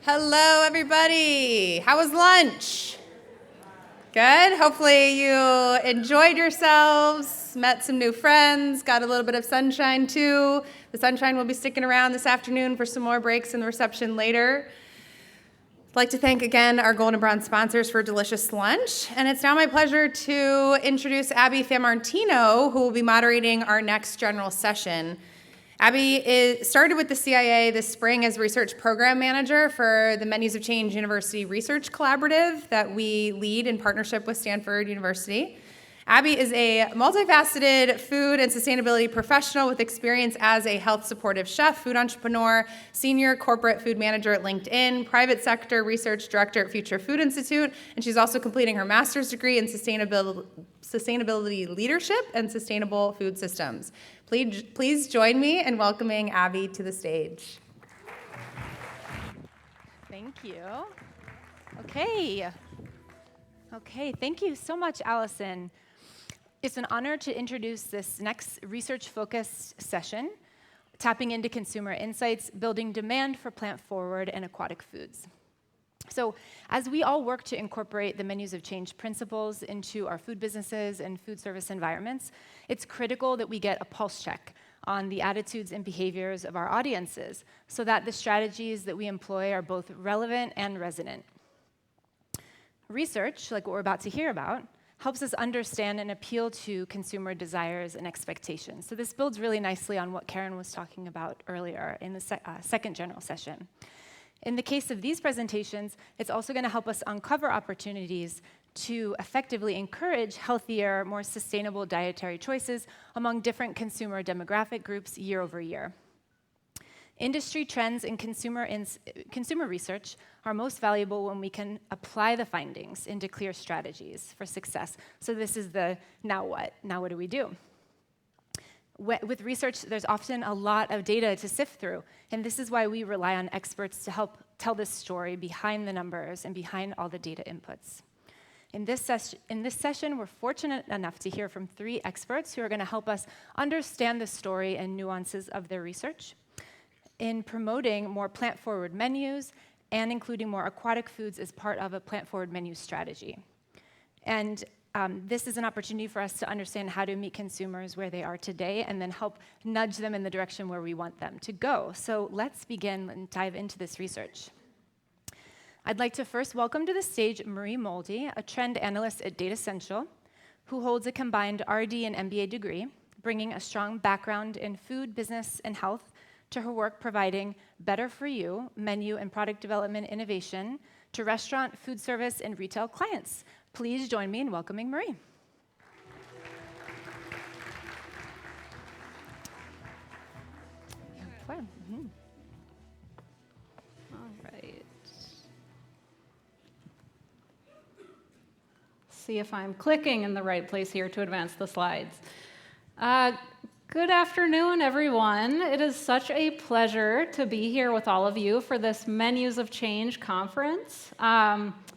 Hello, everybody. How was lunch? Good. Hopefully you enjoyed yourselves, met some new friends, got a little bit of sunshine too. The sunshine will be sticking around this afternoon for some more breaks in the reception later. I'd like to thank again our Gold and Bronze sponsors for a delicious lunch. And it's now my pleasure to introduce Abby Fiammartino, who will be moderating our next general session. Abby started with the CIA this spring as research program manager for the Menus of Change University Research Collaborative that we lead in partnership with Stanford University. Abby is a multifaceted food and sustainability professional with experience as a health supportive chef, food entrepreneur, senior corporate food manager at LinkedIn, private sector research director at Future Food Institute, and she's also completing her master's degree in sustainability leadership and sustainable food systems. Please join me in welcoming Abby to the stage. Thank you. Okay, thank you so much, Allison. It's an honor to introduce this next research-focused session, tapping into consumer insights, building demand for plant-forward and aquatic foods. So as we all work to incorporate the Menus of Change principles into our food businesses and food service environments, it's critical that we get a pulse check on the attitudes and behaviors of our audiences so that the strategies that we employ are both relevant and resonant. Research, like what we're about to hear about, helps us understand and appeal to consumer desires and expectations. So this builds really nicely on what Karen was talking about earlier in the second general session. In the case of these presentations, it's also going to help us uncover opportunities to effectively encourage healthier, more sustainable dietary choices among different consumer demographic groups year over year. Industry trends in consumer research are most valuable when we can apply the findings into clear strategies for success. So this is the now what? Now what do we do? With research, there's often a lot of data to sift through, and this is why we rely on experts to help tell this story behind the numbers and behind all the data inputs. In this session, we're fortunate enough to hear from 3 experts who are going to help us understand the story and nuances of their research in promoting more plant-forward menus and including more aquatic foods as part of a plant-forward menu strategy. And this is an opportunity for us to understand how to meet consumers where they are today and then help nudge them in the direction where we want them to go. So let's begin and dive into this research. I'd like to first welcome to the stage Marie Moldy, a trend analyst at Datassential, who holds a combined RD and MBA degree, bringing a strong background in food, business, and health to her work providing better for you menu and product development innovation to restaurant, food service, and retail clients. Please join me in welcoming Marie. Mm-hmm. All right. See if I'm clicking in the right place here to advance the slides. Good afternoon, everyone. It is such a pleasure to be here with all of you for this Menus of Change conference.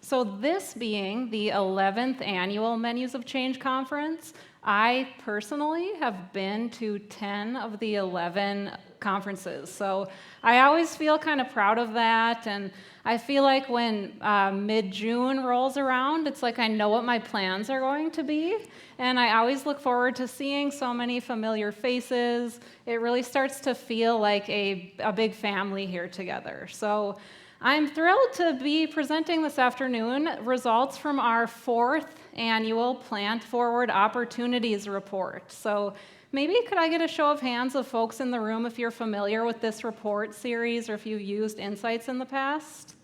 So this being the 11th annual Menus of Change conference, I personally have been to 10 of the 11 conferences. So I always feel kind of proud of that, and I feel like when mid-June rolls around, it's like I know what my plans are going to be, and I always look forward to seeing so many familiar faces. It really starts to feel like a big family here together. So I'm thrilled to be presenting this afternoon results from our 4th annual Plant Forward Opportunities Report. So maybe could I get a show of hands of folks in the room if you're familiar with this report series or if you've used Insights in the past?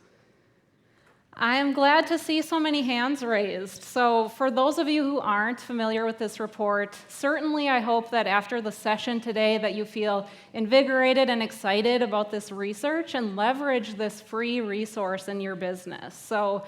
I am glad to see so many hands raised. So for those of you who aren't familiar with this report, certainly I hope that after the session today that you feel invigorated and excited about this research and leverage this free resource in your business. So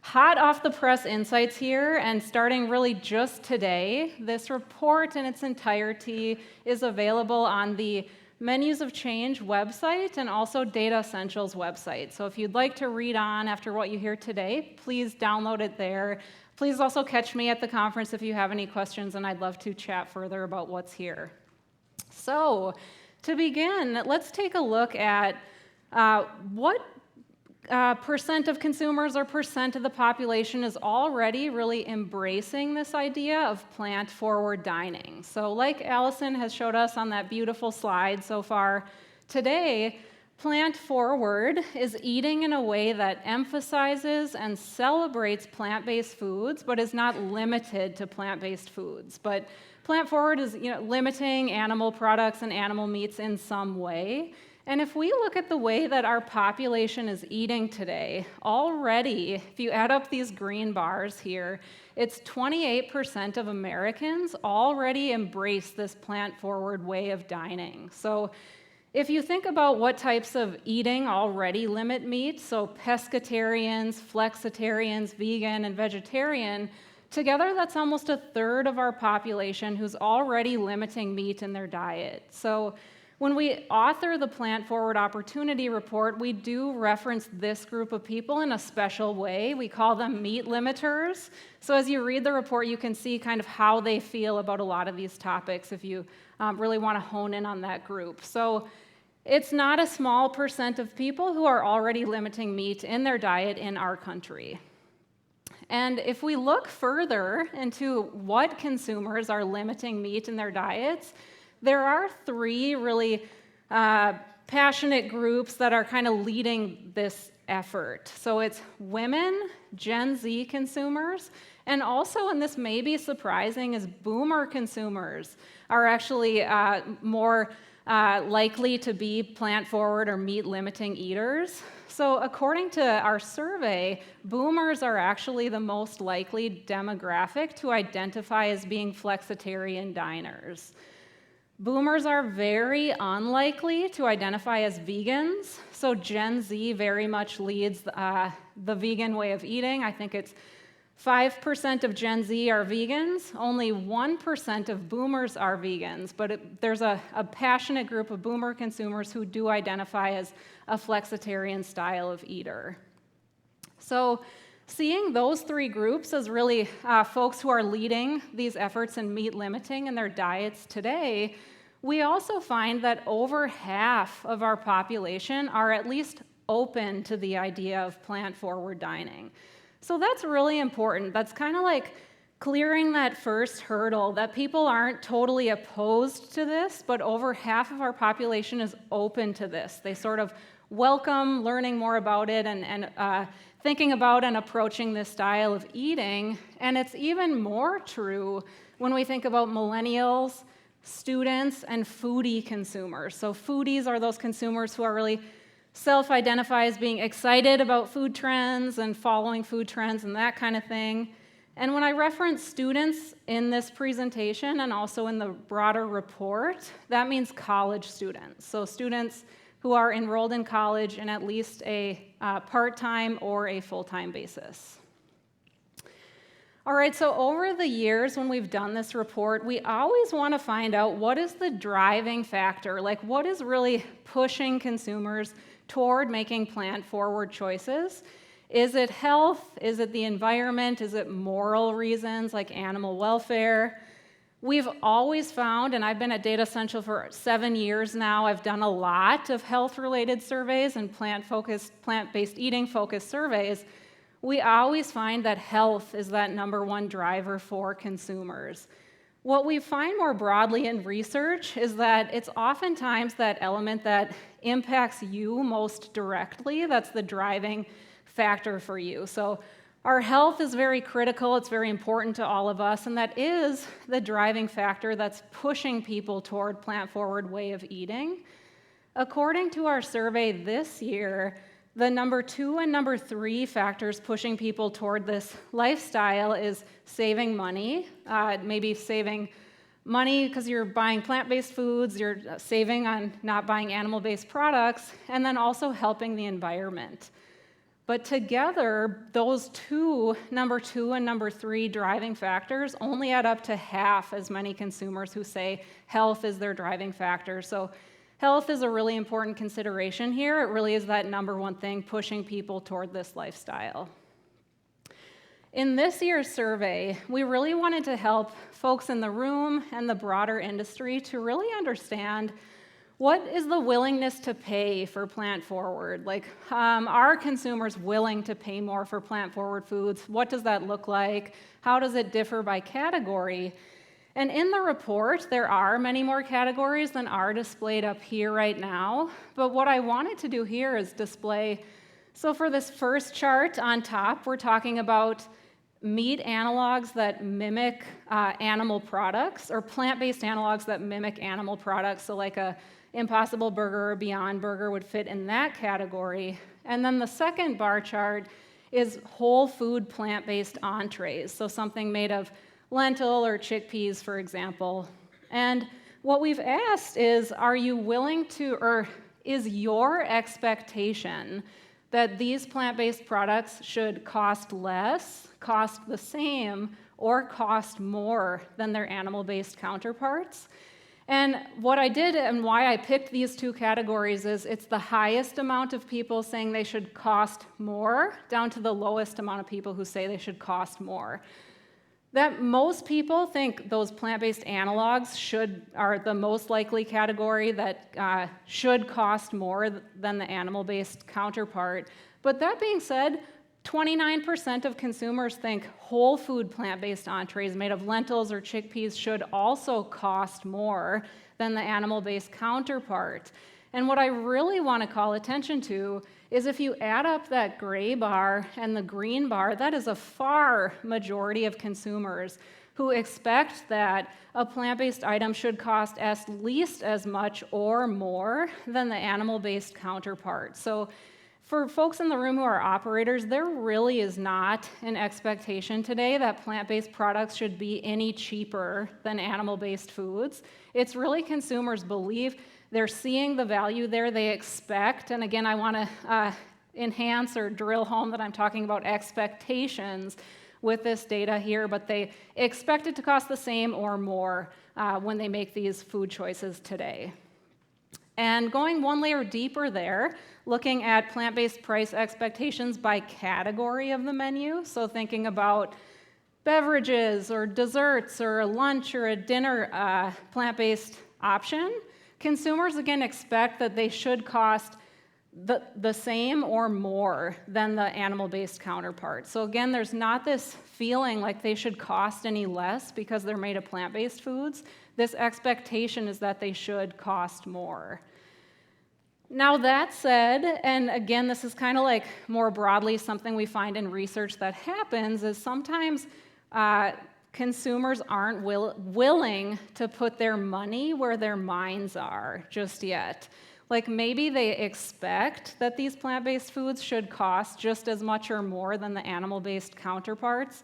hot off the press insights here, and starting really just today, this report in its entirety is available on the Menus of Change website and also Datassential's website. So if you'd like to read on after what you hear today, please download it there. Please also catch me at the conference if you have any questions, and I'd love to chat further about what's here. So to begin, let's take a look at what percent of consumers or percent of the population is already really embracing this idea of plant-forward dining. So like Allison has showed us on that beautiful slide so far today, plant-forward is eating in a way that emphasizes and celebrates plant-based foods, but is not limited to plant-based foods. But plant-forward is limiting animal products and animal meats in some way. And if we look at the way that our population is eating today, already, if you add up these green bars here, it's 28% of Americans already embrace this plant-forward way of dining. So if you think about what types of eating already limit meat, so pescatarians, flexitarians, vegan, and vegetarian, together that's almost a third of our population who's already limiting meat in their diet. So when we author the Plant Forward Opportunity Report, we do reference this group of people in a special way. We call them meat limiters. So as you read the report, you can see kind of how they feel about a lot of these topics if you really want to hone in on that group. So it's not a small percent of people who are already limiting meat in their diet in our country. And if we look further into what consumers are limiting meat in their diets, there are three really passionate groups that are kind of leading this effort. So it's women, Gen Z consumers, and also, and this may be surprising, is boomer consumers are actually more likely to be plant-forward or meat-limiting eaters. So according to our survey, boomers are actually the most likely demographic to identify as being flexitarian diners. Boomers are very unlikely to identify as vegans, so Gen Z very much leads the vegan way of eating. I think it's 5% of Gen Z are vegans, only 1% of boomers are vegans, but there's a passionate group of boomer consumers who do identify as a flexitarian style of eater. So seeing those three groups as really folks who are leading these efforts in meat limiting in their diets today, we also find that over half of our population are at least open to the idea of plant-forward dining. So that's really important. That's kind of like clearing that first hurdle, that people aren't totally opposed to this, but over half of our population is open to this. They sort of welcome learning more about it and thinking about and approaching this style of eating. And it's even more true when we think about millennials, students, and foodie consumers. So foodies are those consumers who are really self-identify as being excited about food trends and following food trends and that kind of thing. And when I reference students in this presentation and also in the broader report, that means college students. So students who are enrolled in college in at least a part-time or a full-time basis. All right, so over the years when we've done this report, we always want to find out what is the driving factor, like what is really pushing consumers toward making plant-forward choices. Is it health? Is it the environment? Is it moral reasons like animal welfare? We've always found, and I've been at Datassential for 7 years now, I've done a lot of health-related surveys and plant-based eating-focused surveys. We always find that health is that number one driver for consumers. What we find more broadly in research is that it's oftentimes that element that impacts you most directly that's the driving factor for you. So our health is very critical, it's very important to all of us, and that is the driving factor that's pushing people toward plant-forward way of eating. According to our survey this year, the number 2 and number 3 factors pushing people toward this lifestyle is saving money, maybe saving money because you're buying plant-based foods, you're saving on not buying animal-based products, and then also helping the environment. But together, those number 2 and number 3 driving factors only add up to half as many consumers who say health is their driving factor. So health is a really important consideration here. It really is that number one thing pushing people toward this lifestyle. In this year's survey, we really wanted to help folks in the room and the broader industry to really understand what is the willingness to pay for plant-forward? Like, are consumers willing to pay more for plant-forward foods? What does that look like? How does it differ by category? And in the report, there are many more categories than are displayed up here right now. But what I wanted to do here is display, so for this first chart on top, we're talking about meat analogs that mimic animal products, or plant-based analogs that mimic animal products. So like a Impossible Burger or Beyond Burger would fit in that category. And then the second bar chart is whole food plant-based entrees, so something made of lentil or chickpeas, for example. And what we've asked is, are you willing to, or is your expectation that these plant-based products should cost less, cost the same, or cost more than their animal-based counterparts? And what I did and why I picked these two categories is it's the highest amount of people saying they should cost more, down to the lowest amount of people who say they should cost more. That most people think those plant-based analogs are the most likely category that should cost more than the animal-based counterpart. But that being said, 29% of consumers think whole food plant-based entrees made of lentils or chickpeas should also cost more than the animal-based counterpart. And what I really want to call attention to is if you add up that gray bar and the green bar, that is a far majority of consumers who expect that a plant-based item should cost at least as much or more than the animal-based counterpart. So for folks in the room who are operators, there really is not an expectation today that plant-based products should be any cheaper than animal-based foods. It's really consumers' belief. They're seeing the value there, they expect, and again, I want to enhance or drill home that I'm talking about expectations with this data here, but they expect it to cost the same or more when they make these food choices today. And going one layer deeper there, looking at plant-based price expectations by category of the menu, so thinking about beverages or desserts or a lunch or a dinner plant-based option, consumers, again, expect that they should cost the same or more than the animal-based counterpart. So again, there's not this feeling like they should cost any less because they're made of plant-based foods. This expectation is that they should cost more. Now that said, and again, this is kind of like more broadly something we find in research that happens, is sometimes consumers aren't willing to put their money where their minds are just yet. Like maybe they expect that these plant-based foods should cost just as much or more than the animal-based counterparts,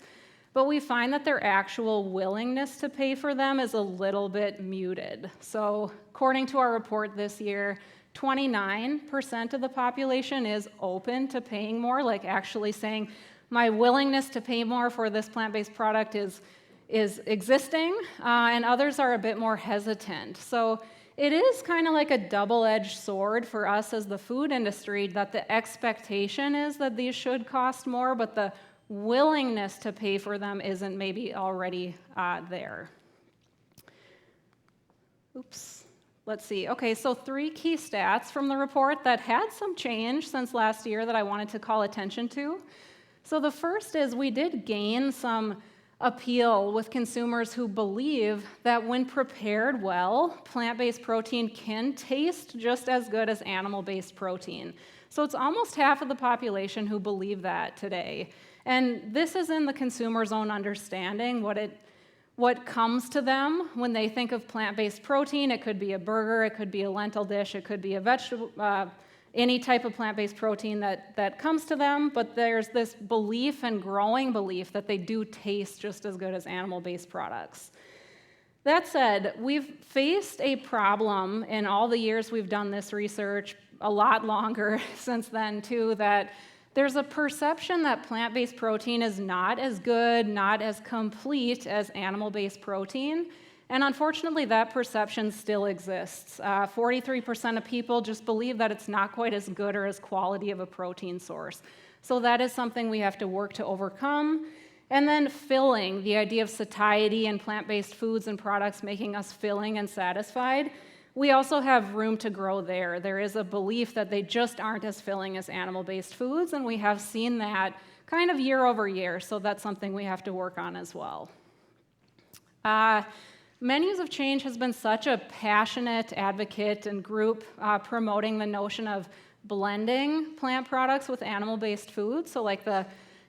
but we find that their actual willingness to pay for them is a little bit muted. So according to our report this year, 29% of the population is open to paying more, like actually saying, my willingness to pay more for this plant-based product is existing, and others are a bit more hesitant. So it is kind of like a double-edged sword for us as the food industry that the expectation is that these should cost more, but the willingness to pay for them isn't maybe already there. Oops. Let's see. Okay, so 3 key stats from the report that had some change since last year that I wanted to call attention to. So the first is we did gain some appeal with consumers who believe that when prepared well, plant-based protein can taste just as good as animal-based protein. So it's almost half of the population who believe that today. And this is in the consumer's own understanding, what comes to them when they think of plant-based protein. It could be a burger, it could be a lentil dish, it could be a vegetable, any type of plant-based protein that comes to them, but there's this belief and growing belief that they do taste just as good as animal-based products. That said, we've faced a problem in all the years we've done this research, a lot longer since then too, that there's a perception that plant-based protein is not as good, not as complete as animal-based protein. And unfortunately, that perception still exists. 43% of people just believe that it's not quite as good or as quality of a protein source. So that is something we have to work to overcome. And then filling, the idea of satiety and plant-based foods and products making us filling and satisfied. we also have room to grow there. There is a belief that they just aren't as filling as animal-based foods, and we have seen that kind of year over year, so that's something we have to work on as well. Menus of Change has been such a passionate advocate and group promoting the notion of blending plant products with animal-based foods, so like the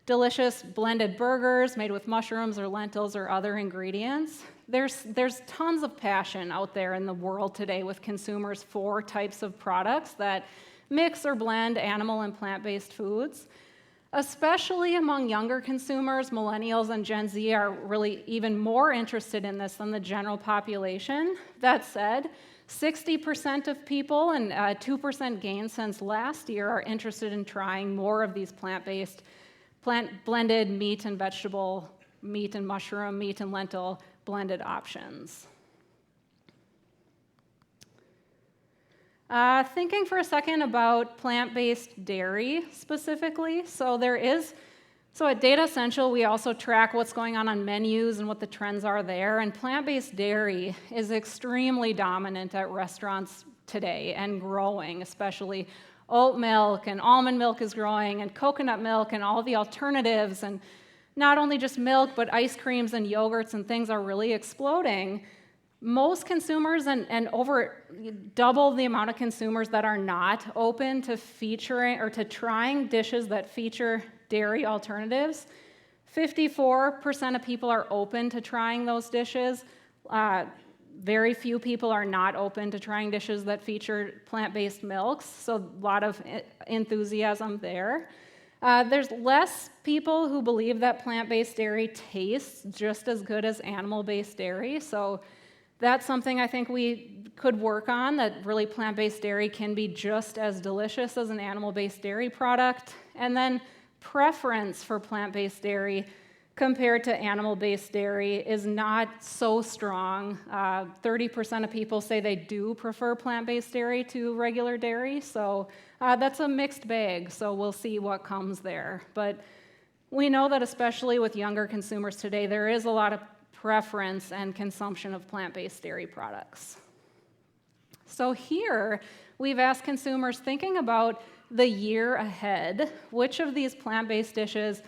delicious blended burgers made with mushrooms or lentils or other ingredients. There's tons of passion out there in the world today with consumers for types of products that mix or blend animal and plant-based foods. Especially among younger consumers, millennials and Gen Z are really even more interested in this than the general population. That said, 60% of people and 2% gain since last year are interested in trying more of these plant-based, plant-blended meat and vegetable, meat and mushroom, meat and lentil blended options. Thinking for a second about plant-based dairy specifically. So at Datassential, we also track what's going on menus and what the trends are there. And plant-based dairy is extremely dominant at restaurants today and growing, especially oat milk and almond milk is growing and coconut milk and all the alternatives. And not only just milk, but ice creams and yogurts and things are really exploding. Most consumers, and over double the amount of consumers that are not open to featuring or to trying dishes that feature dairy alternatives. 54% of people are open to trying those dishes. Very few people are not open to trying dishes that feature plant-based milks, so a lot of enthusiasm there. There's less people who believe that plant-based dairy tastes just as good as animal-based dairy, so that's something I think we could work on, that really plant-based dairy can be just as delicious as an animal-based dairy product. And then preference for plant-based dairy compared to animal-based dairy is not so strong. 30% of people say they do prefer plant-based dairy to regular dairy, so that's a mixed bag, so we'll see what comes there. But we know that especially with younger consumers today, there is a lot of preference and consumption of plant-based dairy products. So here, we've asked consumers thinking about the year ahead, which of these plant-based dishes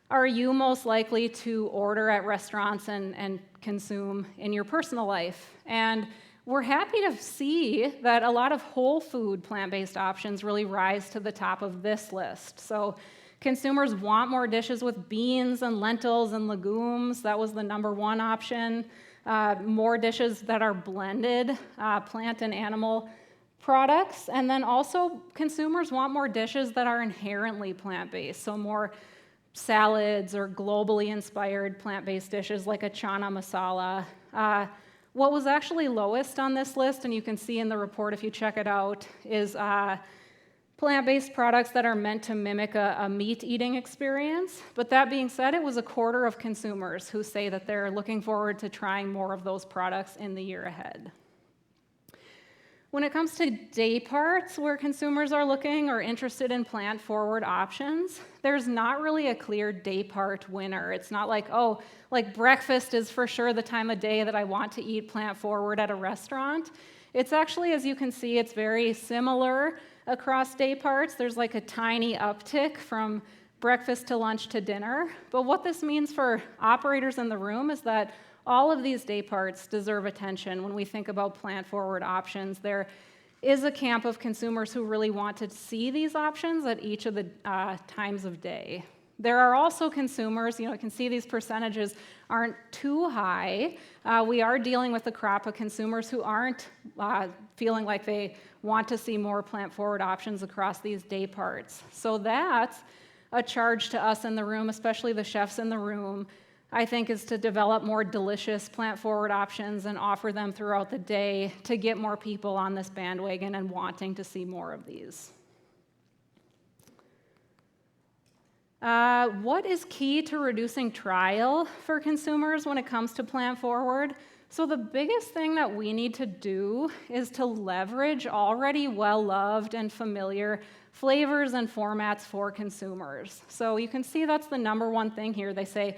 are you most likely to order at restaurants and consume in your personal life? And we're happy to see that a lot of whole food plant-based options really rise to the top of this list. So consumers want more dishes with beans and lentils and legumes. That was the #1 option. More dishes that are blended, plant and animal products. And then also consumers want more dishes that are inherently plant-based, so more salads or globally inspired plant-based dishes like a chana masala. What was actually lowest on this list, and you can see in the report if you check it out, is plant-based products that are meant to mimic a meat-eating experience. But that being said, it was 1/4 of consumers who say that they're looking forward to trying more of those products in the year ahead. When it comes to day parts where consumers are looking or interested in plant-forward options, there's not really a clear day part winner. It's not like, oh, like breakfast is for sure the time of day that I want to eat plant-forward at a restaurant. It's actually, as you can see, it's very similar across day parts. There's like a tiny uptick from breakfast to lunch to dinner. But what this means for operators in the room is that all of these day parts deserve attention when we think about plant-forward options. There is a camp of consumers who really want to see these options at each of the times of day. There are also consumers, you can see these percentages aren't too high. We are dealing with a crop of consumers who aren't feeling like they want to see more plant-forward options across these day parts. So that's a charge to us in the room, especially the chefs in the room, I think, is to develop more delicious plant-forward options and offer them throughout the day to get more people on this bandwagon and wanting to see more of these. What is key to reducing trial for consumers when it comes to plant-forward? So the biggest thing that we need to do is to leverage already well-loved and familiar flavors and formats for consumers. So you can see that's the #1 thing here. They say,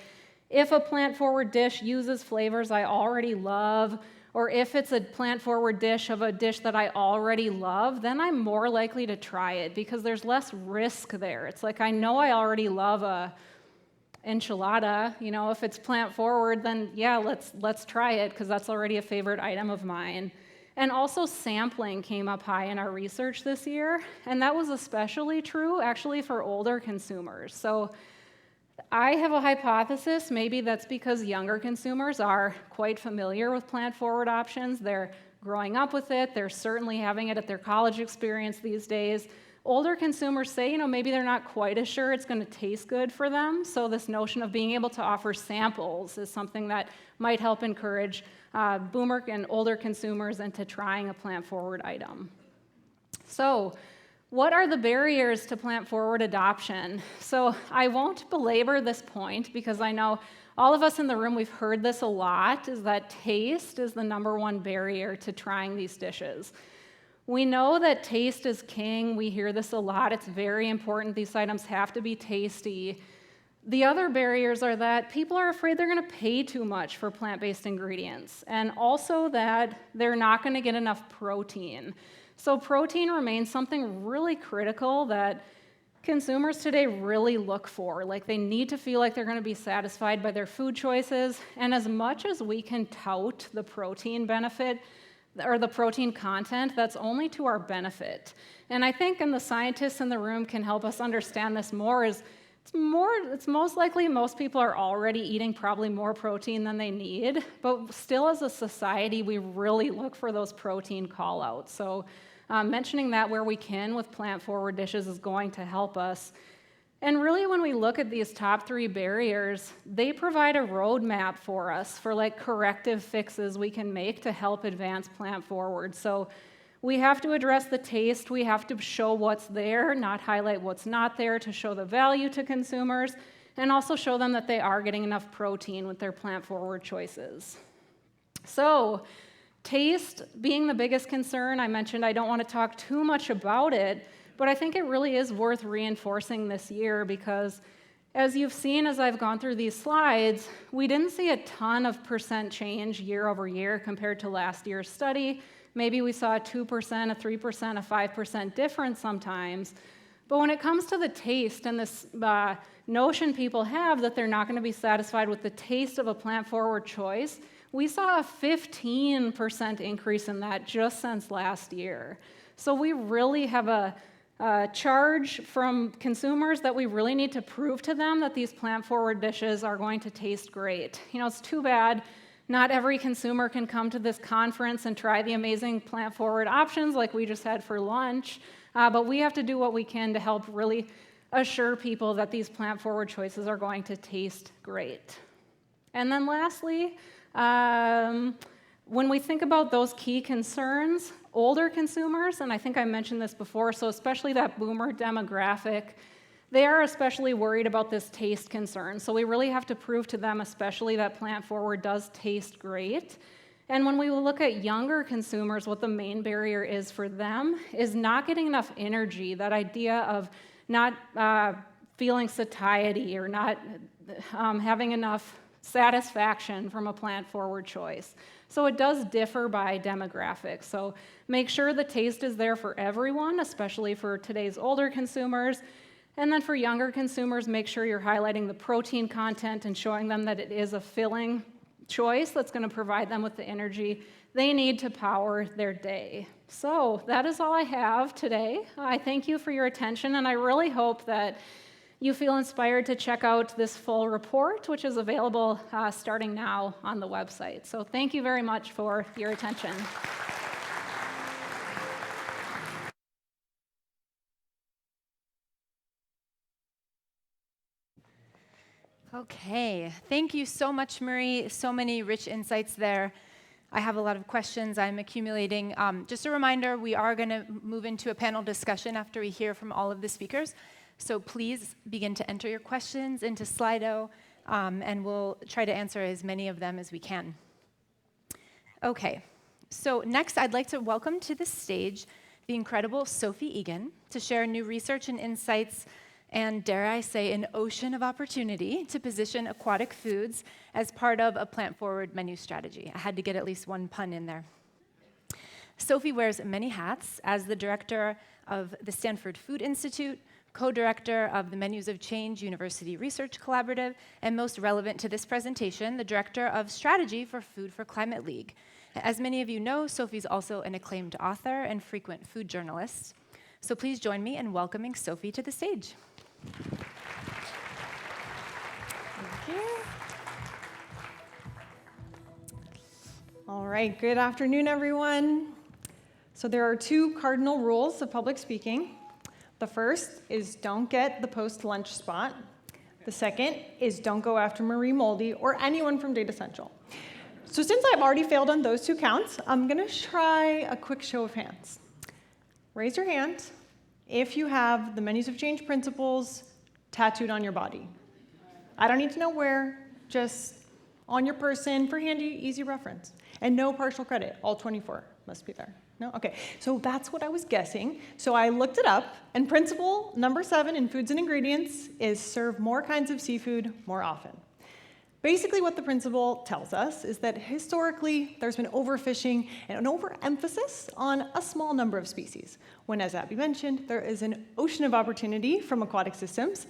if a plant-forward dish uses flavors I already love or if it's a plant-forward dish of a dish that I already love, then I'm more likely to try it because there's less risk there. It's like I know I already love a enchilada. If it's plant-forward, then yeah, let's try it because that's already a favorite item of mine. And also sampling came up high in our research this year, and that was especially true actually for older consumers. So I have a hypothesis, maybe that's because younger consumers are quite familiar with plant-forward options. They're growing up with it. They're certainly having it at their college experience these days. Older consumers say, maybe they're not quite as sure it's going to taste good for them. So this notion of being able to offer samples is something that might help encourage boomer and older consumers into trying a plant-forward item. So what are the barriers to plant-forward adoption? So I won't belabor this point because I know all of us in the room, we've heard this a lot, is that taste is the number one barrier to trying these dishes. We know that taste is king. We hear this a lot. It's very important. These items have to be tasty. The other barriers are that people are afraid they're going to pay too much for plant-based ingredients, and also that they're not going to get enough protein. So protein remains something really critical that consumers today really look for. Like they need to feel like they're going to be satisfied by their food choices, and as much as we can tout the protein benefit or the protein content, that's only to our benefit. And I think, and the scientists in the room can help us understand this more, it's most likely most people are already eating probably more protein than they need, but still as a society, we really look for those protein call-outs. So mentioning that where we can with plant-forward dishes is going to help us. And really, when we look at these top three barriers, they provide a roadmap for us for corrective fixes we can make to help advance plant-forward. So we have to address the taste, we have to show what's there, not highlight what's not there, to show the value to consumers, and also show them that they are getting enough protein with their plant-forward choices. So taste being the biggest concern, I mentioned I don't want to talk too much about it, but I think it really is worth reinforcing this year because as you've seen as I've gone through these slides, we didn't see a ton of percent change year over year compared to last year's study. Maybe we saw a 2%, a 3%, a 5% difference sometimes. But when it comes to the taste and this notion people have that they're not going to be satisfied with the taste of a plant-forward choice, we saw a 15% increase in that just since last year. So we really have a charge from consumers that we really need to prove to them that these plant-forward dishes are going to taste great. It's too bad not every consumer can come to this conference and try the amazing plant-forward options like we just had for lunch, but we have to do what we can to help really assure people that these plant-forward choices are going to taste great. And then lastly, when we think about those key concerns, older consumers, and I think I mentioned this before, so especially that boomer demographic, they are especially worried about this taste concern. So we really have to prove to them especially that plant-forward does taste great. And when we look at younger consumers, what the main barrier is for them is not getting enough energy, that idea of not feeling satiety or not having enough satisfaction from a plant-forward choice. So it does differ by demographic. So make sure the taste is there for everyone, especially for today's older consumers. And then for younger consumers, make sure you're highlighting the protein content and showing them that it is a filling choice that's going to provide them with the energy they need to power their day. So that is all I have today. I thank you for your attention, and I really hope that you feel inspired to check out this full report, which is available starting now on the website. So thank you very much for your attention. Okay, thank you so much, Marie. So many rich insights there. I have a lot of questions I'm accumulating. Just a reminder, we are going to move into a panel discussion after we hear from all of the speakers. So please begin to enter your questions into Slido, and we'll try to answer as many of them as we can. Okay, so next I'd like to welcome to the stage the incredible Sophie Egan to share new research and insights and, dare I say, an ocean of opportunity to position aquatic foods as part of a plant-forward menu strategy. I had to get at least one pun in there. Sophie wears many hats as the director of the Stanford Food Institute, co-director of the Menus of Change University Research Collaborative, and most relevant to this presentation, the director of strategy for Food for Climate League. As many of you know, Sophie's also an acclaimed author and frequent food journalist. So please join me in welcoming Sophie to the stage. Thank you. All right, good afternoon, everyone. So there are 2 cardinal rules of public speaking. The first is don't get the post-lunch spot. The second is don't go after Marie Moldy or anyone from Datassential. So since I've already failed on those 2 counts, I'm going to try a quick show of hands. Raise your hand if you have the Menus of Change principles tattooed on your body. I don't need to know where, just on your person for handy, easy reference. And no partial credit, all 24 must be there. No? Okay, so that's what I was guessing. So I looked it up, and principle number 7 in Foods and Ingredients is serve more kinds of seafood more often. Basically what the principle tells us is that historically there's been overfishing and an overemphasis on a small number of species, when, as Abby mentioned, there is an ocean of opportunity from aquatic systems.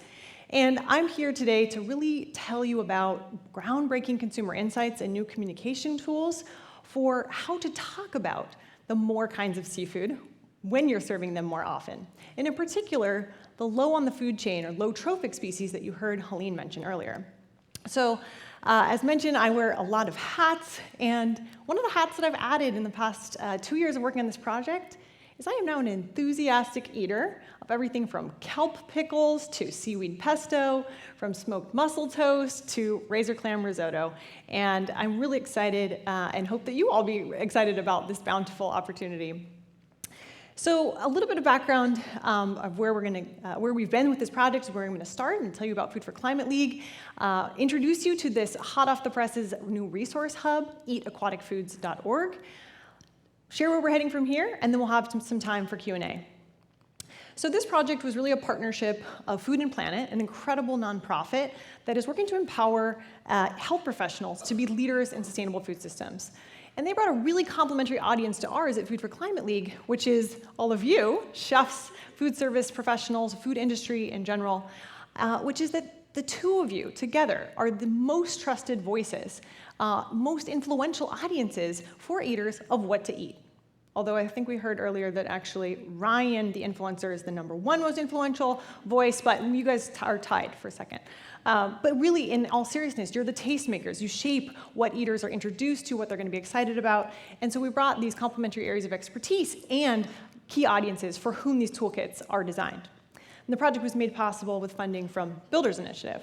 And I'm here today to really tell you about groundbreaking consumer insights and new communication tools for how to talk about the more kinds of seafood when you're serving them more often. And in particular, the low on the food chain or low trophic species that you heard Helene mention earlier. So as mentioned, I wear a lot of hats, and one of the hats that I've added in the past 2 years of working on this project is I am now an enthusiastic eater of everything from kelp pickles to seaweed pesto, from smoked mussel toast to razor clam risotto. And I'm really excited and hope that you all be excited about this bountiful opportunity. So a little bit of background of where we've been with this project, where I'm going to start and tell you about Food for Climate League, introduce you to this hot off the presses new resource hub, eataquaticfoods.org, share where we're heading from here, and then we'll have some time for Q&A. So this project was really a partnership of Food and Planet, an incredible nonprofit that is working to empower health professionals to be leaders in sustainable food systems. And they brought a really complementary audience to ours at Food for Climate League, which is all of you, chefs, food service professionals, food industry in general, which is that the 2 of you together are the most trusted voices, most influential audiences for eaters of what to eat. Although I think we heard earlier that actually Ryan, the influencer, is the #1 most influential voice, but you guys are tied for a second. But really, in all seriousness, you're the tastemakers. You shape what eaters are introduced to, what they're going to be excited about. And so we brought these complementary areas of expertise and key audiences for whom these toolkits are designed. And the project was made possible with funding from Builders Initiative.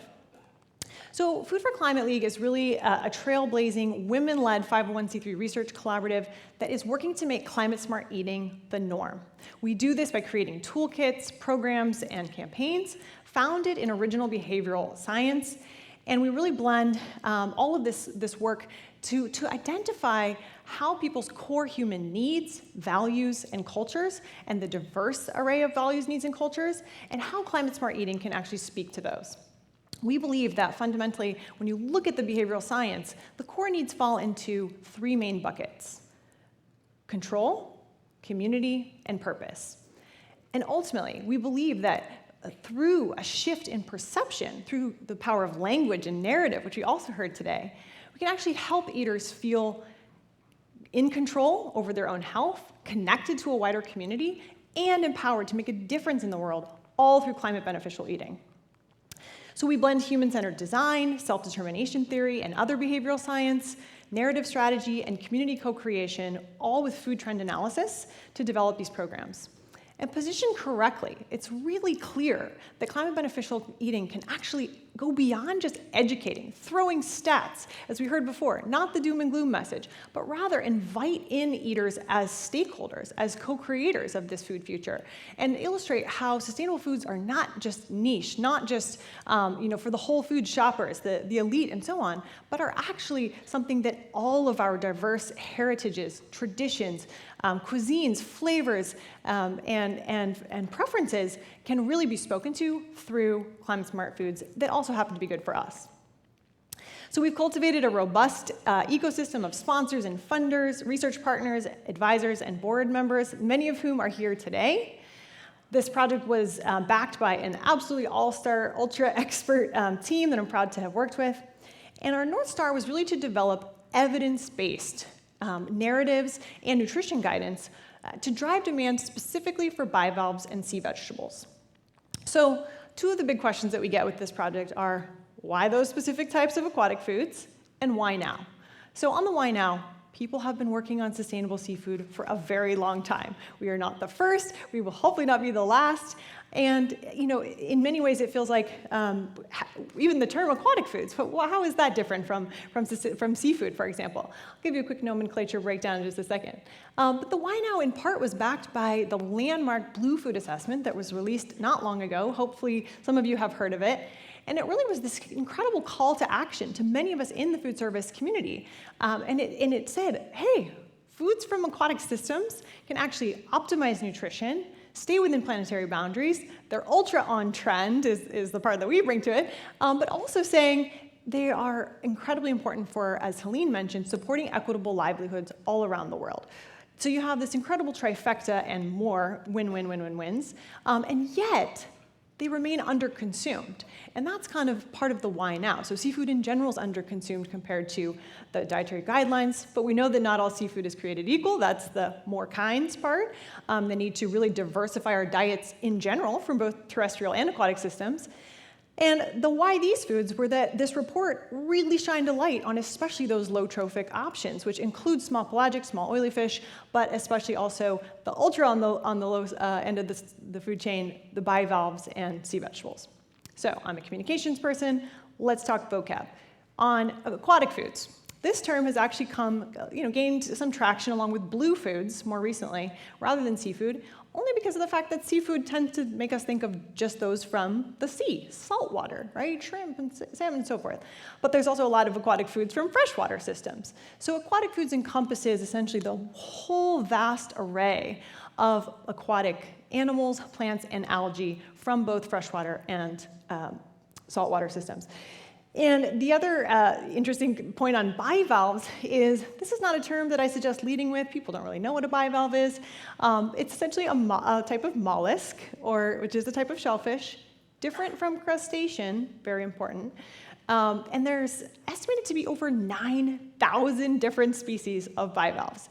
So Food for Climate League is really a trailblazing, women-led 501c3 research collaborative that is working to make climate-smart eating the norm. We do this by creating toolkits, programs, and campaigns founded in original behavioral science, and we really blend all of this work to identify how people's core human needs, values, and cultures, and the diverse array of values, needs, and cultures, and how climate-smart eating can actually speak to those. We believe that fundamentally, when you look at the behavioral science, the core needs fall into 3 main buckets: control, community, and purpose. And ultimately, we believe that through a shift in perception, through the power of language and narrative, which we also heard today, we can actually help eaters feel in control over their own health, connected to a wider community, and empowered to make a difference in the world, all through climate-beneficial eating. So we blend human-centered design, self-determination theory, and other behavioral science, narrative strategy, and community co-creation, all with food trend analysis to develop these programs. And positioned correctly, it's really clear that climate-beneficial eating can actually go beyond just educating, throwing stats, as we heard before, not the doom and gloom message, but rather invite in eaters as stakeholders, as co-creators of this food future, and illustrate how sustainable foods are not just niche, not just for the whole food shoppers, the elite and so on, but are actually something that all of our diverse heritages, traditions, cuisines, flavors, and preferences can really be spoken to through climate-smart foods that also happen to be good for us. So we've cultivated a robust ecosystem of sponsors and funders, research partners, advisors, and board members, many of whom are here today. This project was backed by an absolutely all-star, ultra-expert team that I'm proud to have worked with. And our North Star was really to develop evidence-based narratives and nutrition guidance to drive demand specifically for bivalves and sea vegetables. So two of the big questions that we get with this project are, why those specific types of aquatic foods, and why now? So on the why now, people have been working on sustainable seafood for a very long time. We are not the first, we will hopefully not be the last, and in many ways it feels like even the term aquatic foods, but how is that different from seafood, for example? I'll give you a quick nomenclature breakdown in just a second. But the why now in part was backed by the landmark Blue Food Assessment that was released not long ago. Hopefully some of you have heard of it. And it really was this incredible call to action to many of us in the food service community. And it said, hey, foods from aquatic systems can actually optimize nutrition, stay within planetary boundaries. They're ultra on trend is the part that we bring to it, but also saying they are incredibly important for, as Helene mentioned, supporting equitable livelihoods all around the world. So you have this incredible trifecta and more win-win-win-win-wins, and yet they remain underconsumed. And that's kind of part of the why now. So seafood in general is underconsumed compared to the dietary guidelines, but we know that not all seafood is created equal. That's the more kinds part. The need to really diversify our diets in general from both terrestrial and aquatic systems. And the why these foods were that this report really shined a light on especially those low trophic options, which include small pelagic, small oily fish, but especially also the ultra on the low end of the food chain, the bivalves and sea vegetables. So I'm a communications person. Let's talk vocab. On aquatic foods, this term has actually gained some traction along with blue foods more recently, rather than seafood, only because of the fact that seafood tends to make us think of just those from the sea, salt water, right? Shrimp and salmon and so forth. But there's also a lot of aquatic foods from freshwater systems. So aquatic foods encompasses essentially the whole vast array of aquatic animals, plants, and algae from both freshwater and saltwater systems. And the other interesting point on bivalves is this is not a term that I suggest leading with. People don't really know what a bivalve is. It's essentially a type of mollusk, which is a type of shellfish, different from crustacean, very important. And there's estimated to be over 9,000 different species of bivalves.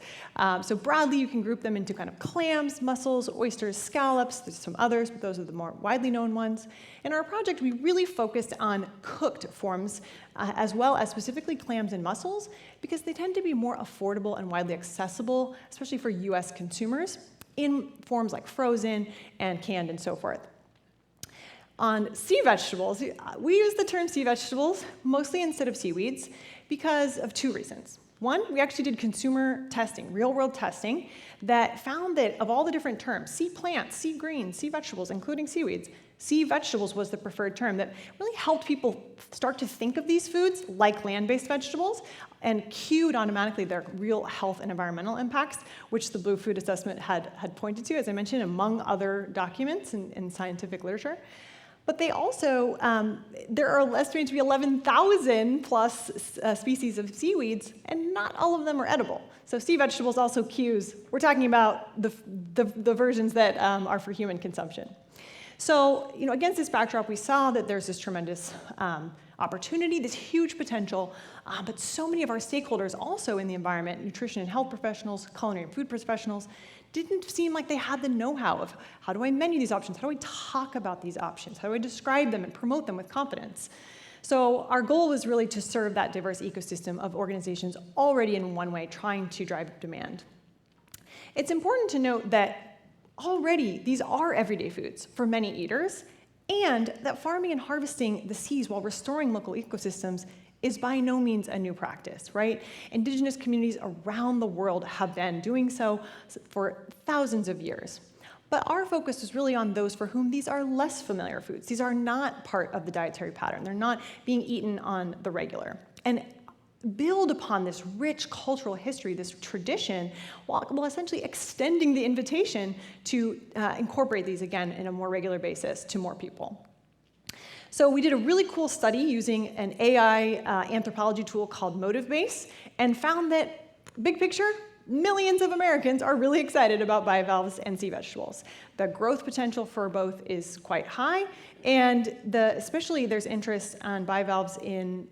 So broadly, you can group them into kind of clams, mussels, oysters, scallops. There's some others, but those are the more widely known ones. In our project, we really focused on cooked forms, as well as specifically clams and mussels, because they tend to be more affordable and widely accessible, especially for US consumers, in forms like frozen and canned and so forth. On sea vegetables, we use the term sea vegetables mostly instead of seaweeds because of two reasons. One, we actually did consumer testing, real-world testing, that found that of all the different terms, sea plants, sea greens, sea vegetables, including seaweeds, sea vegetables was the preferred term that really helped people start to think of these foods like land-based vegetables and cued automatically their real health and environmental impacts, which the Blue Food Assessment had pointed to, as I mentioned, among other documents in scientific literature. But they also, there are estimated to be 11,000 plus species of seaweeds, and not all of them are edible. So sea vegetables also cues. We're talking about the versions that are for human consumption. So, against this backdrop, we saw that there's this tremendous opportunity, this huge potential, but so many of our stakeholders also in the environment, nutrition and health professionals, culinary and food professionals, didn't seem like they had the know-how of how do I menu these options, how do I talk about these options, how do I describe them and promote them with confidence. So our goal was really to serve that diverse ecosystem of organizations already in one way trying to drive demand. It's important to note that already these are everyday foods for many eaters, and that farming and harvesting the seas while restoring local ecosystems is by no means a new practice, right? Indigenous communities around the world have been doing so for thousands of years. But our focus is really on those for whom these are less familiar foods. These are not part of the dietary pattern. They're not being eaten on the regular. And build upon this rich cultural history, this tradition, while essentially extending the invitation to incorporate these again in a more regular basis to more people. So we did a really cool study using an AI anthropology tool called MotiveBase and found that, big picture, millions of Americans are really excited about bivalves and sea vegetables. The growth potential for both is quite high, and especially there's interest on bivalves in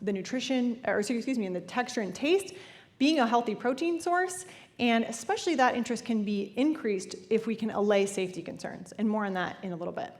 the nutrition, or excuse me, in the texture and taste, being a healthy protein source, and especially that interest can be increased if we can allay safety concerns, and more on that in a little bit.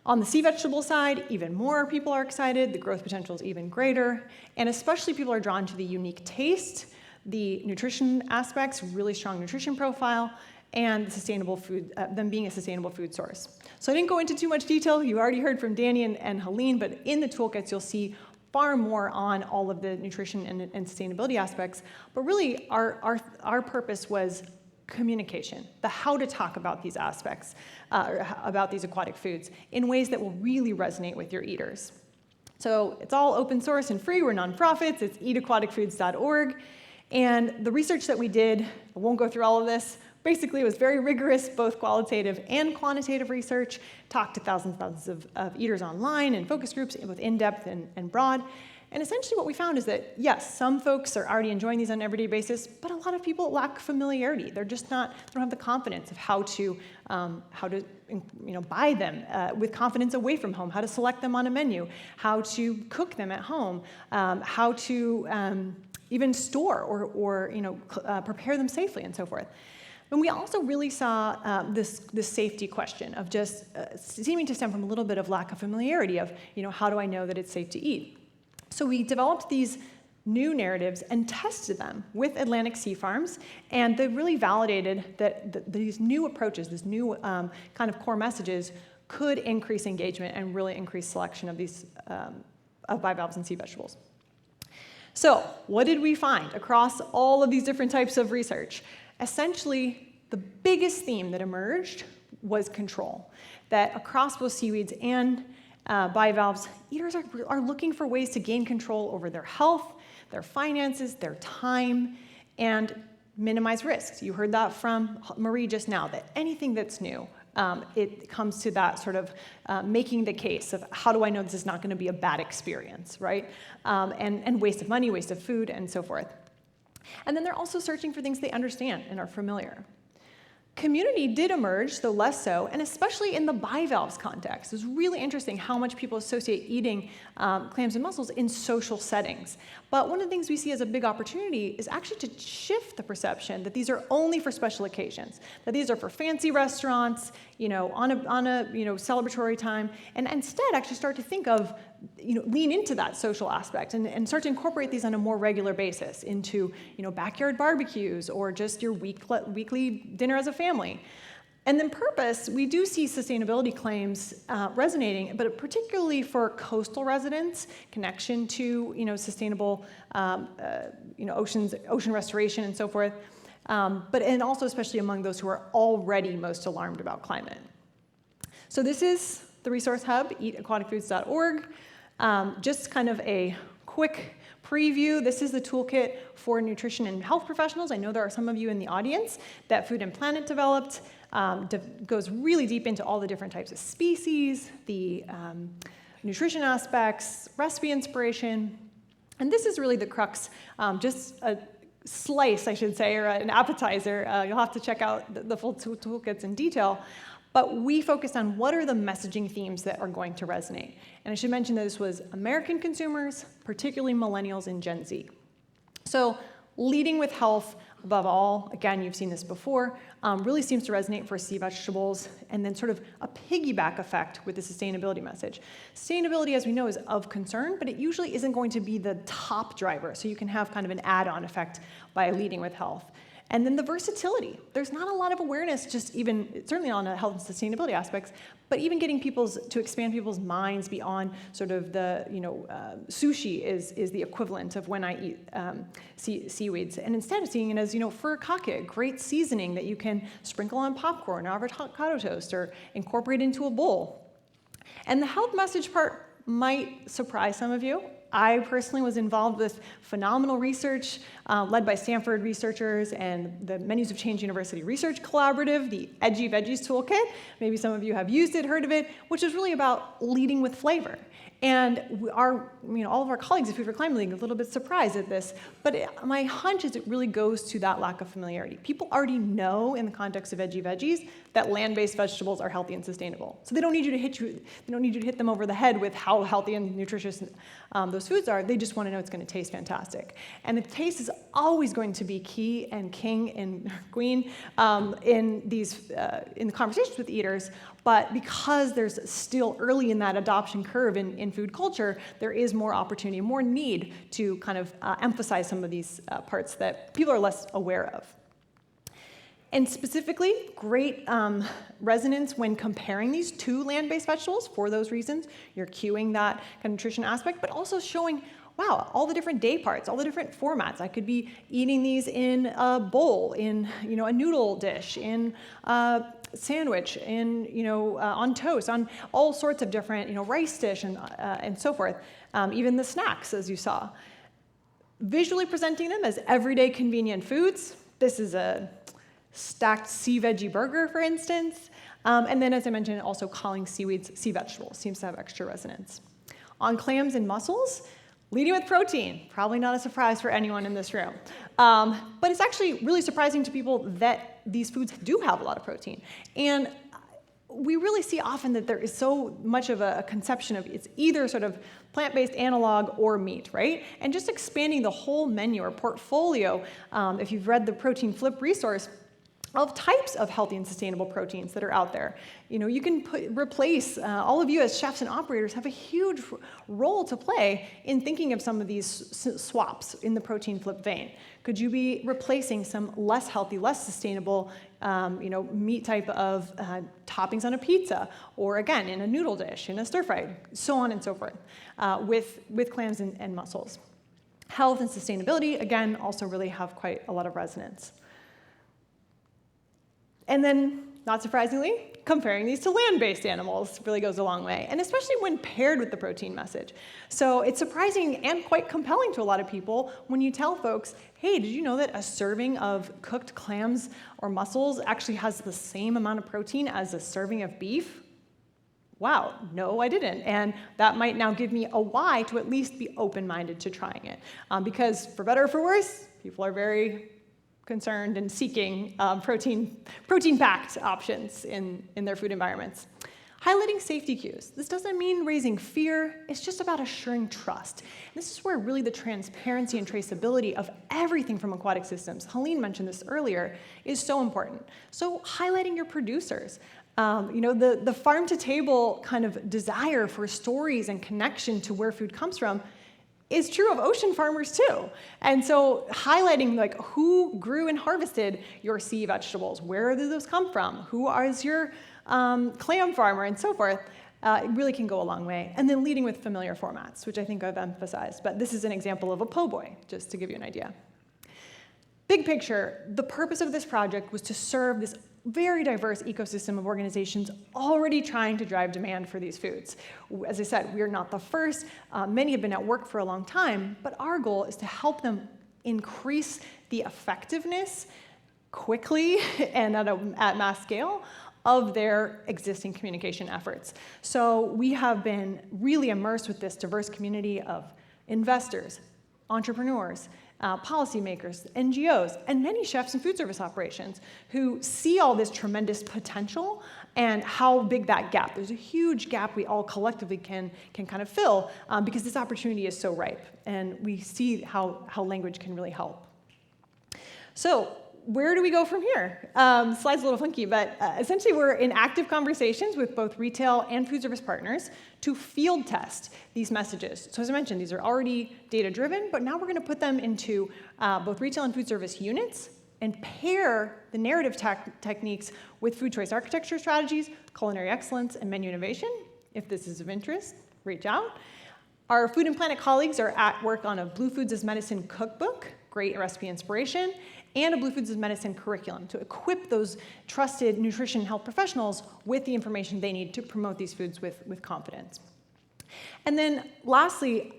On the sea vegetable side, even more people are excited, the growth potential is even greater, and especially people are drawn to the unique taste, the nutrition aspects, really strong nutrition profile, and the sustainable food, them being a sustainable food source. So I didn't go into too much detail. You already heard from Danny and Helene, but in the toolkits you'll see far more on all of the nutrition and sustainability aspects. But really, our purpose was communication, the how to talk about these aspects, about these aquatic foods in ways that will really resonate with your eaters. So it's all open source and free. We're nonprofits. It's eataquaticfoods.org. And the research that we did, I won't go through all of this, basically it was very rigorous, both qualitative and quantitative research, talked to thousands of eaters online and focus groups, both in-depth and broad. And essentially what we found is that, yes, some folks are already enjoying these on an everyday basis, but a lot of people lack familiarity. They're just not, they don't have the confidence of how to buy them with confidence away from home, how to select them on a menu, how to cook them at home, how to even store or prepare them safely and so forth. And we also really saw this safety question of just seeming to stem from a little bit of lack of familiarity of, how do I know that it's safe to eat? So we developed these new narratives and tested them with Atlantic sea farms, and they really validated that these new approaches, this new kind of core messages, could increase engagement and really increase selection of these of bivalves and sea vegetables. So what did we find across all of these different types of research? Essentially, the biggest theme that emerged was control. That across both seaweeds and bivalves, eaters are looking for ways to gain control over their health, their finances, their time, and minimize risks. You heard that from Marie just now, that anything that's new, it comes to that sort of making the case of how do I know this is not going to be a bad experience, right? And waste of money, waste of food, and so forth. And then they're also searching for things they understand and are familiar. Community did emerge, though less so, and especially in the bivalves context. It's really interesting how much people associate eating clams and mussels in social settings. But one of the things we see as a big opportunity is actually to shift the perception that these are only for special occasions, that these are for fancy restaurants, on a celebratory time, and instead actually start to think of, lean into that social aspect and start to incorporate these on a more regular basis into, backyard barbecues or just your weekly dinner as a family. And then purpose, we do see sustainability claims resonating, but particularly for coastal residents, connection to, sustainable, ocean restoration and so forth, and also especially among those who are already most alarmed about climate. So this is the resource hub, eataquaticfoods.org. Just kind of a quick preview. This is the toolkit for nutrition and health professionals. I know there are some of you in the audience that Food and Planet developed. Goes really deep into all the different types of species, the nutrition aspects, recipe inspiration. And this is really the crux, just a slice, I should say, or an appetizer. You'll have to check out the full toolkits in detail. But we focused on what are the messaging themes that are going to resonate. And I should mention that this was American consumers, particularly millennials and Gen Z. So leading with health above all, again, you've seen this before, really seems to resonate for sea vegetables, and then sort of a piggyback effect with the sustainability message. Sustainability, as we know, is of concern, but it usually isn't going to be the top driver. So you can have kind of an add-on effect by leading with health. And then the versatility. There's not a lot of awareness, just even, certainly on a health and sustainability aspects, but even getting to expand people's minds beyond sort of the, sushi is the equivalent of when I eat seaweeds. And instead of seeing it as, furikake, great seasoning that you can sprinkle on popcorn or avocado toast or incorporate into a bowl. And the health message part might surprise some of you. I personally was involved with phenomenal research led by Stanford researchers and the Menus of Change University Research Collaborative, the Edgy Veggies Toolkit. Maybe some of you have used it, heard of it, which is really about leading with flavor. And all of our colleagues at Food for Climate League are a little bit surprised at this, but my hunch is it really goes to that lack of familiarity. People already know in the context of Edgy Veggies that land-based vegetables are healthy and sustainable. So they don't need you to hit them over the head with how healthy and nutritious those foods are. They just want to know it's going to taste fantastic. And the taste is always going to be key and king and queen in the conversations with eaters. But because there's still early in that adoption curve in food culture, there is more opportunity, more need to kind of emphasize some of these parts that people are less aware of. And specifically, great resonance when comparing these to land-based vegetables for those reasons. You're cueing that kind of nutrition aspect, but also showing, wow, all the different day parts, all the different formats. I could be eating these in a bowl, in a noodle dish, in a sandwich, on toast, on all sorts of different rice dish and so forth. Even the snacks, as you saw. Visually presenting them as everyday convenient foods. This is a stacked sea veggie burger, for instance. And then, as I mentioned, also calling seaweeds sea vegetables seems to have extra resonance. On clams and mussels, leading with protein, probably not a surprise for anyone in this room. But it's actually really surprising to people that these foods do have a lot of protein. And we really see often that there is so much of a conception of it's either sort of plant-based analog or meat, right? And just expanding the whole menu or portfolio, if you've read the Protein Flip resource, of types of healthy and sustainable proteins that are out there. You can replace, all of you as chefs and operators have a huge role to play in thinking of some of these swaps in the Protein Flip vein. Could you be replacing some less healthy, less sustainable, meat type of toppings on a pizza, or again, in a noodle dish, in a stir fry, so on and so forth, with clams and mussels. Health and sustainability, again, also really have quite a lot of resonance. And then, not surprisingly, comparing these to land-based animals really goes a long way, and especially when paired with the protein message. So it's surprising and quite compelling to a lot of people when you tell folks, hey, did you know that a serving of cooked clams or mussels actually has the same amount of protein as a serving of beef? Wow, no, I didn't. And that might now give me a why to at least be open-minded to trying it. Because for better or for worse, people are very concerned and seeking protein-packed options in their food environments. Highlighting safety cues. This doesn't mean raising fear, it's just about assuring trust. And this is where really the transparency and traceability of everything from aquatic systems, Helene mentioned this earlier, is so important. So highlighting your producers. The farm-to-table kind of desire for stories and connection to where food comes from is true of ocean farmers too. And so highlighting who grew and harvested your sea vegetables, where did those come from, who is your clam farmer, and so forth, it really can go a long way. And then leading with familiar formats, which I think I've emphasized, but this is an example of a po' boy, just to give you an idea. Big picture, the purpose of this project was to serve this very diverse ecosystem of organizations already trying to drive demand for these foods. As I said, we are not the first. Many have been at work for a long time, but our goal is to help them increase the effectiveness quickly and at mass scale of their existing communication efforts. So we have been really immersed with this diverse community of investors, entrepreneurs, policymakers, NGOs, and many chefs and food service operations who see all this tremendous potential and how big that gap. There's a huge gap we all collectively can kind of fill because this opportunity is so ripe, and we see how language can really help. So where do we go from here? Slide's a little funky, but essentially we're in active conversations with both retail and food service partners to field test these messages. So as I mentioned, these are already data-driven, but now we're going to put them into both retail and food service units and pair the narrative techniques with food choice architecture strategies, culinary excellence, and menu innovation. If this is of interest, reach out. Our Food and Planet colleagues are at work on a Blue Foods as Medicine cookbook, great recipe inspiration, and a Blue Foods as Medicine curriculum to equip those trusted nutrition and health professionals with the information they need to promote these foods with confidence. And then lastly,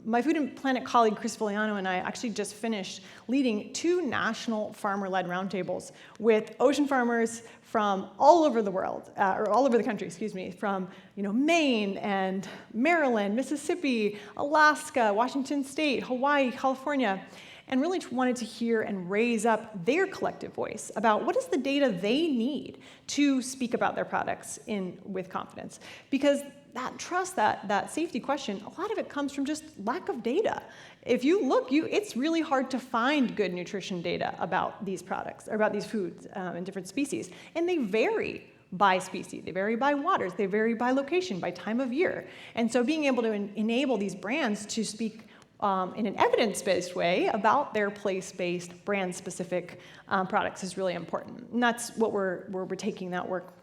my Food and Planet colleague Chris Filiano and I actually just finished leading 2 national farmer-led roundtables with ocean farmers from all over the world, or all over the country, excuse me, from Maine and Maryland, Mississippi, Alaska, Washington State, Hawaii, California, and really wanted to hear and raise up their collective voice about what is the data they need to speak about their products with confidence. Because that trust, that safety question, a lot of it comes from just lack of data. If you look, it's really hard to find good nutrition data about these products, or about these foods in different species. And they vary by species, they vary by waters, they vary by location, by time of year. And so being able to enable these brands to speak in an evidence-based way about their place-based, brand-specific products is really important. And that's what we're taking that work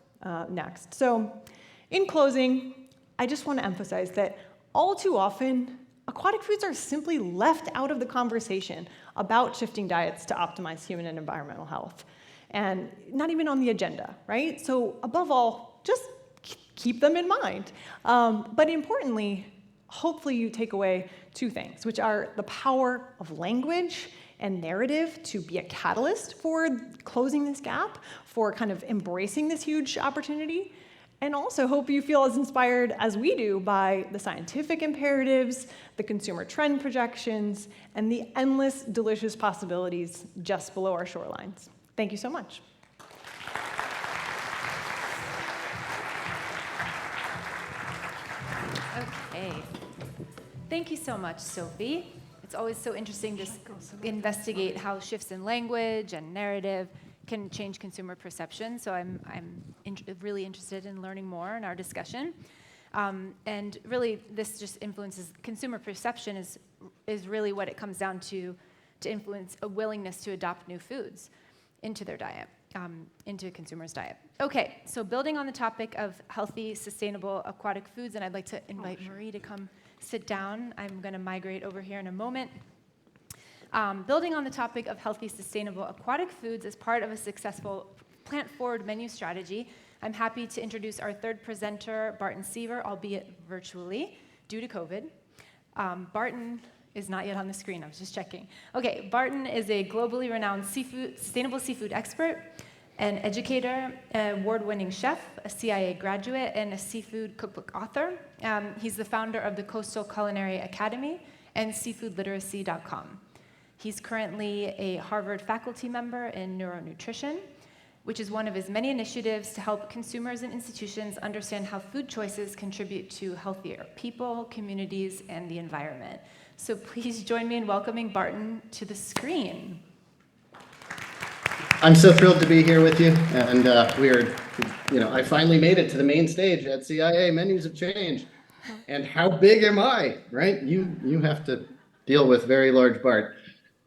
next. So in closing, I just want to emphasize that all too often, aquatic foods are simply left out of the conversation about shifting diets to optimize human and environmental health, and not even on the agenda, right? So above all, just keep them in mind. But importantly, hopefully you take away 2 things, which are the power of language and narrative to be a catalyst for closing this gap, for kind of embracing this huge opportunity. And also hope you feel as inspired as we do by the scientific imperatives, the consumer trend projections, and the endless delicious possibilities just below our shorelines. Thank you so much. Okay. Thank you so much, Sophie. It's always so interesting to investigate how shifts in language and narrative can change consumer perception. So I'm really interested in learning more in our discussion. And really, this just influences consumer perception is really what it comes down to influence a willingness to adopt new foods into their diet, into a consumer's diet. Okay, so building on the topic of healthy, sustainable aquatic foods, and I'd like to invite Marie to come sit down. I'm going to migrate over here in a moment. Building on the topic of healthy, sustainable aquatic foods as part of a successful plant-forward menu strategy, I'm happy to introduce our 3rd presenter, Barton Seaver, albeit virtually, due to COVID. Barton is not yet on the screen, I was just checking. Okay, Barton is a globally renowned sustainable seafood expert, an educator, an award-winning chef, a CIA graduate, and a seafood cookbook author. He's the founder of the Coastal Culinary Academy and seafoodliteracy.com. He's currently a Harvard faculty member in neuronutrition, which is one of his many initiatives to help consumers and institutions understand how food choices contribute to healthier people, communities, and the environment. So please join me in welcoming Barton to the screen. I'm so thrilled to be here with you, and I finally made it to the main stage at CIA, Menus of Change. And how big am I, right? You have to deal with very large Bart.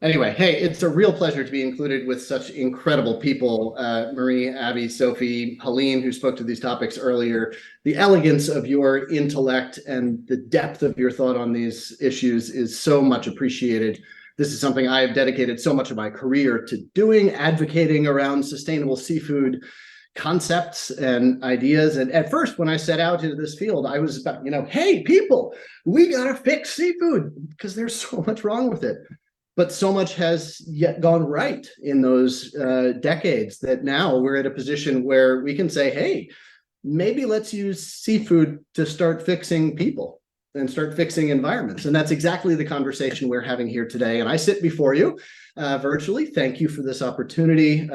Anyway, hey, it's a real pleasure to be included with such incredible people, Marie, Abby, Sophie, Helene, who spoke to these topics earlier. The elegance of your intellect and the depth of your thought on these issues is so much appreciated. This is something I have dedicated so much of my career to doing, advocating around sustainable seafood concepts and ideas. And at first, when I set out into this field, I was about, hey, people, we got to fix seafood because there's so much wrong with it. But so much has yet gone right in those decades that now we're at a position where we can say, hey, maybe let's use seafood to start fixing people and start fixing environments. And that's exactly the conversation we're having here today. And I sit before you virtually. Thank you for this opportunity.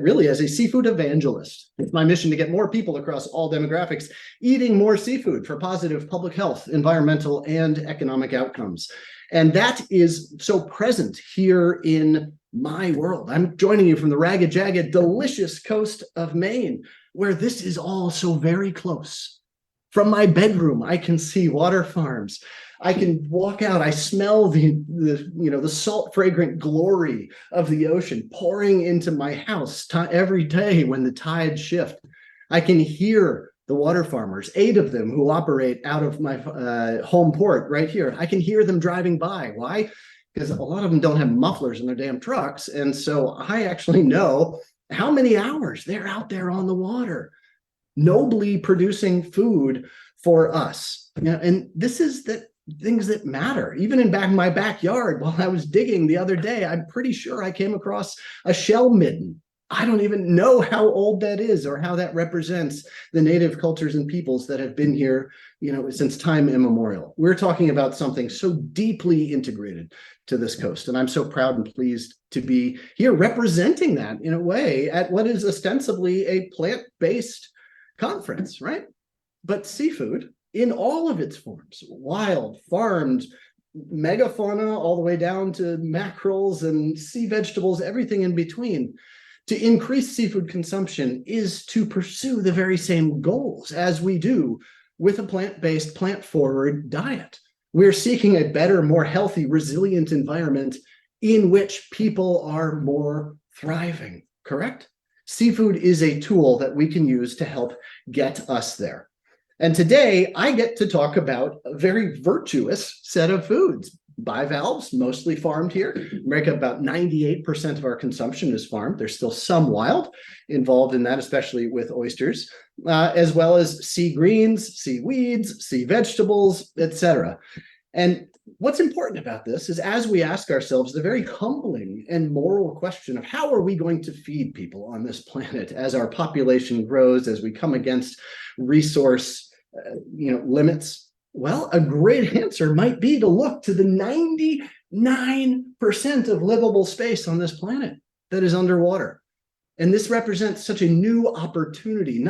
Really, as a seafood evangelist, it's my mission to get more people across all demographics eating more seafood for positive public health, environmental, and economic outcomes. And that is so present here in my world. I'm joining you from the ragged, jagged, delicious coast of Maine, where this is all so very close. From my bedroom, I can see water farms. I can walk out, I smell the salt fragrant glory of the ocean pouring into my house every day when the tides shift. I can hear the water farmers, 8 of them who operate out of my home port right here. I can hear them driving by. Why? Because a lot of them don't have mufflers in their damn trucks. And so I actually know how many hours they're out there on the water, nobly producing food for us. And this is the things that matter. Even in my backyard, while I was digging the other day, I'm pretty sure I came across a shell midden. I don't even know how old that is or how that represents the native cultures and peoples that have been here, since time immemorial. We're talking about something so deeply integrated to this coast. And I'm so proud and pleased to be here representing that in a way at what is ostensibly a plant-based conference, right? But seafood in all of its forms, wild, farmed, megafauna, all the way down to mackerels and sea vegetables, everything in between. To increase seafood consumption is to pursue the very same goals as we do with a plant-based, plant-forward diet. We're seeking a better, more healthy, resilient environment in which people are more thriving, correct? Seafood is a tool that we can use to help get us there. And today, I get to talk about a very virtuous set of foods. Bivalves, mostly farmed here. America, about 98% of our consumption is farmed. There's still some wild involved in that, especially with oysters, as well as sea greens, seaweeds, sea vegetables, etc. And what's important about this is as we ask ourselves the very humbling and moral question of how are we going to feed people on this planet as our population grows, as we come against resource limits. Well, a great answer might be to look to the 99% of livable space on this planet that is underwater. And this represents such a new opportunity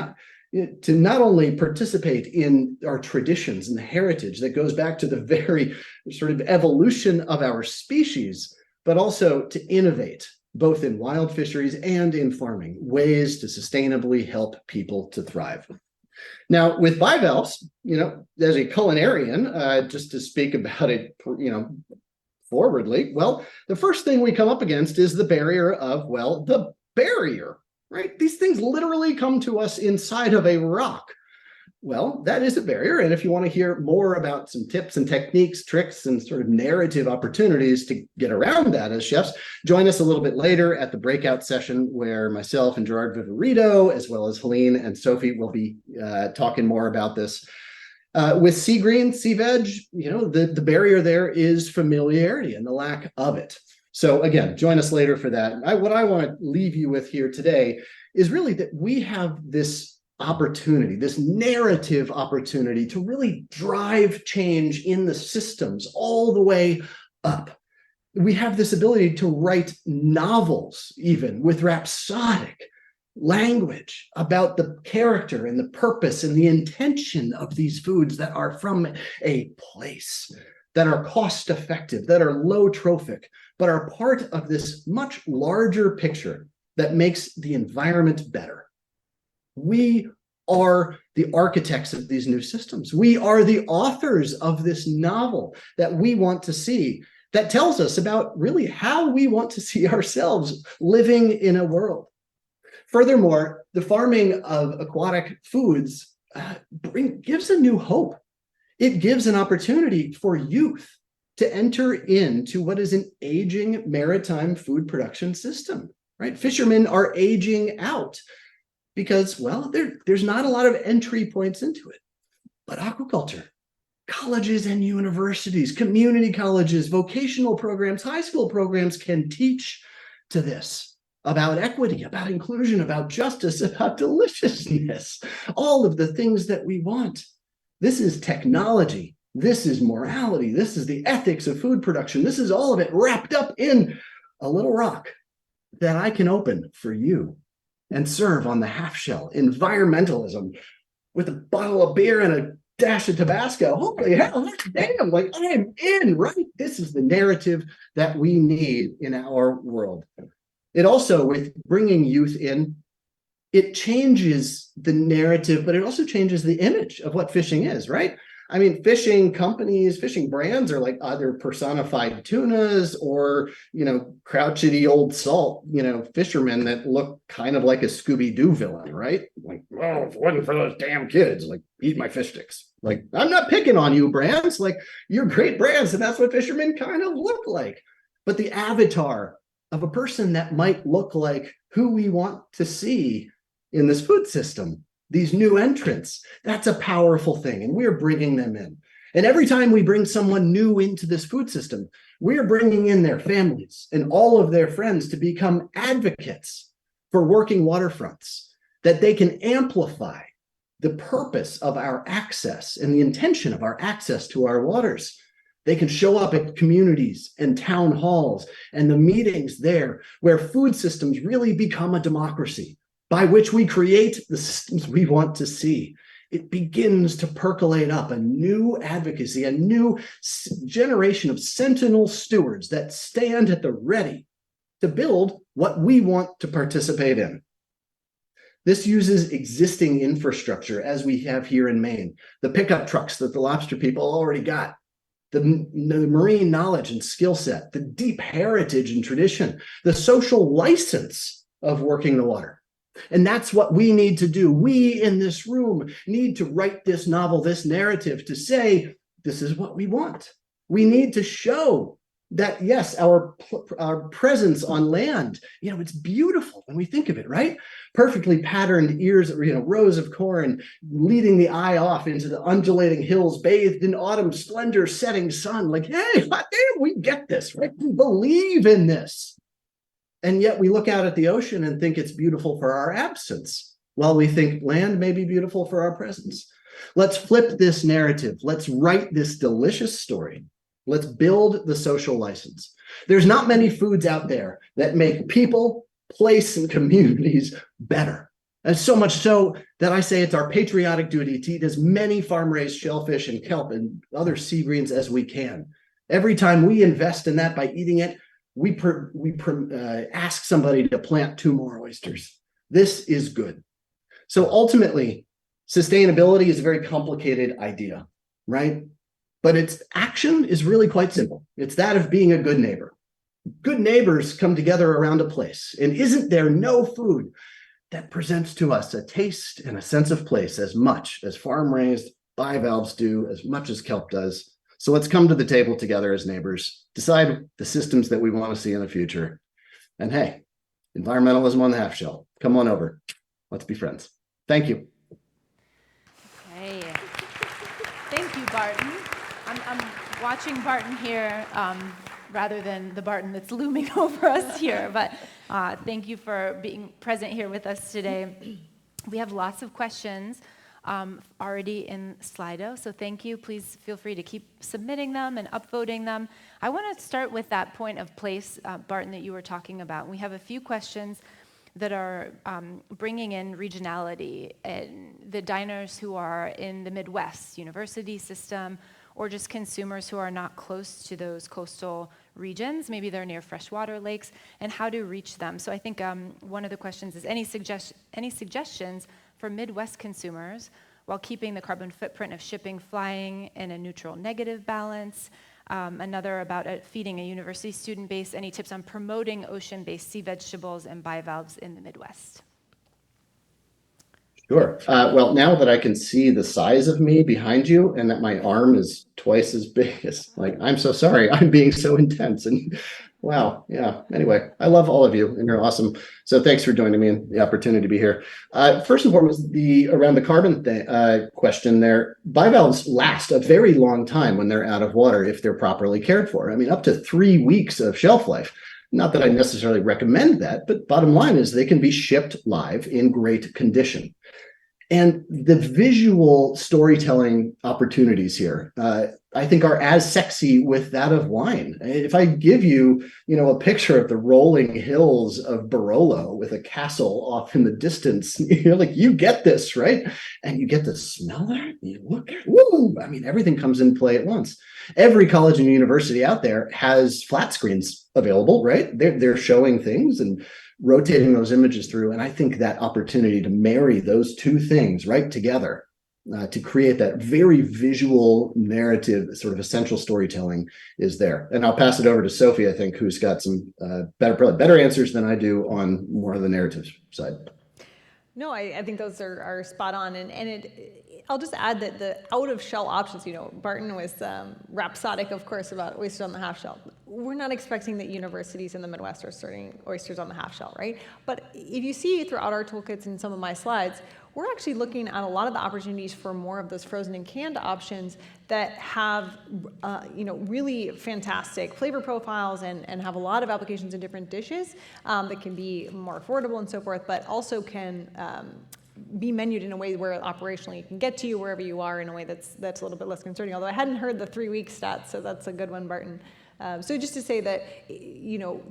to not only participate in our traditions and the heritage that goes back to the very sort of evolution of our species, but also to innovate, both in wild fisheries and in farming, ways to sustainably help people to thrive. Now, with bivalves, as a culinarian, just to speak about it, forwardly, well, the first thing we come up against is the barrier of, the barrier, right? These things literally come to us inside of a rock. Well, that is a barrier. And if you want to hear more about some tips and techniques, tricks, and sort of narrative opportunities to get around that as chefs, join us a little bit later at the breakout session where myself and Gerard Viverito, as well as Helene and Sophie, will be talking more about this. With sea green, sea veg, the barrier there is familiarity and the lack of it. So again, join us later for that. What I want to leave you with here today is really that we have this opportunity, this narrative opportunity to really drive change in the systems all the way up. We have this ability to write novels, even with rhapsodic language about the character and the purpose and the intention of these foods that are from a place, that are cost effective, that are low trophic, but are part of this much larger picture that makes the environment better. We are the architects of these new systems. We are the authors of this novel that we want to see, that tells us about really how we want to see ourselves living in a world. Furthermore, the farming of aquatic foods gives a new hope. It gives an opportunity for youth to enter into what is an aging maritime food production system, right? Fishermen are aging out because, there's not a lot of entry points into it. But aquaculture, colleges and universities, community colleges, vocational programs, high school programs can teach to this about equity, about inclusion, about justice, about deliciousness, all of the things that we want. This is technology. This is morality. This is the ethics of food production. This is all of it wrapped up in a little rock that I can open for you and serve on the half shell. Environmentalism with a bottle of beer and a dash of Tabasco. Holy hell, damn, I'm in, right? This is the narrative that we need in our world. It also, with bringing youth in, it changes the narrative, but it also changes the image of what fishing is, right? I mean, fishing companies, fishing brands are like either personified tunas or, crouchety old salt, fishermen that look kind of like a Scooby-Doo villain, right? Like, oh, if it wasn't for those damn kids, like, eat my fish sticks. Like, I'm not picking on you, brands. Like, you're great brands, and that's what fishermen kind of look like. But the avatar of a person that might look like who we want to see in this food system, these new entrants, that's a powerful thing, and we're bringing them in. And every time we bring someone new into this food system, we're bringing in their families and all of their friends to become advocates for working waterfronts, that they can amplify the purpose of our access and the intention of our access to our waters. They can show up at communities and town halls and the meetings there where food systems really become a democracy by which we create the systems we want to see. It begins to percolate up a new advocacy, a new generation of sentinel stewards that stand at the ready to build what we want to participate in. This uses existing infrastructure as we have here in Maine, the pickup trucks that the lobster people already got, the marine knowledge and skill set, the deep heritage and tradition, the social license of working the water. And that's what we need to do. We in this room need to write this novel, this narrative, to say, this is what we want. We need to show that, yes, our presence on land, it's beautiful when we think of it, right? Perfectly patterned ears, rows of corn leading the eye off into the undulating hills, bathed in autumn splendor, setting sun. Like, hey, hot damn, we get this, right? We believe in this. And yet we look out at the ocean and think it's beautiful for our absence, while we think land may be beautiful for our presence. Let's flip this narrative. Let's write this delicious story. Let's build the social license. There's not many foods out there that make people, place, and communities better. And so much so that I say it's our patriotic duty to eat as many farm-raised shellfish and kelp and other sea greens as we can. Every time we invest in that by eating it, we ask somebody to plant 2 more oysters. This is good. So ultimately, sustainability is a very complicated idea, right? But its action is really quite simple. It's that of being a good neighbor. Good neighbors come together around a place, and isn't there no food that presents to us a taste and a sense of place as much as farm-raised bivalves do, as much as kelp does? So let's come to the table together as neighbors, decide the systems that we want to see in the future. And hey, environmentalism on the half shell. Come on over. Let's be friends. Thank you. Okay. Thank you, Barton. I'm watching Barton here rather than the Barton that's looming over us here, but thank you for being present here with us today. We have lots of questions already in Slido, so thank you. Please feel free to keep submitting them and upvoting them. I want to start with that point of place, Barton, that you were talking about. We have a few questions that are bringing in regionality, and the diners who are in the Midwest university system, or just consumers who are not close to those coastal regions. Maybe they're near freshwater lakes, and how to reach them. So I think one of the questions is any suggestions for Midwest consumers while keeping the carbon footprint of shipping, flying in a neutral negative balance. Another about feeding a university student base. Any tips on promoting ocean-based sea vegetables and bivalves in the Midwest? Sure. Well, now that I can see the size of me behind you and that my arm is twice as big as, I'm so sorry, I'm being so intense. And wow, yeah. Anyway, I love all of you and you're awesome. So thanks for joining me and the opportunity to be here. First and foremost, around the carbon question there, bivalves last a very long time when they're out of water if they're properly cared for. I mean, up to 3 weeks of shelf life. Not that I necessarily recommend that, but bottom line is they can be shipped live in great condition. And the visual storytelling opportunities here, I think, are as sexy with that of wine. If I give you, a picture of the rolling hills of Barolo with a castle off in the distance, you get this, right? And you get to smell that. You look at, woo! I mean, everything comes in play at once. Every college and university out there has flat screens available, right? They're showing things and rotating those images through. And I think that opportunity to marry those two things right together to create that very visual narrative, sort of essential storytelling is there. And I'll pass it over to Sophie, I think, who's got some probably better answers than I do on more of the narrative side. No, I think those are spot on, and I'll just add that the out-of-shell options, Barton was rhapsodic, of course, about oysters on the half shell. We're not expecting that universities in the Midwest are serving oysters on the half shell, right? But if you see throughout our toolkits and some of my slides, we're actually looking at a lot of the opportunities for more of those frozen and canned options that have, really fantastic flavor profiles and have a lot of applications in different dishes that can be more affordable and so forth, but also can be menued in a way where operationally it can get to you wherever you are in a way that's a little bit less concerning. Although I hadn't heard the 3-week stats, so that's a good one, Barton. So just to say that,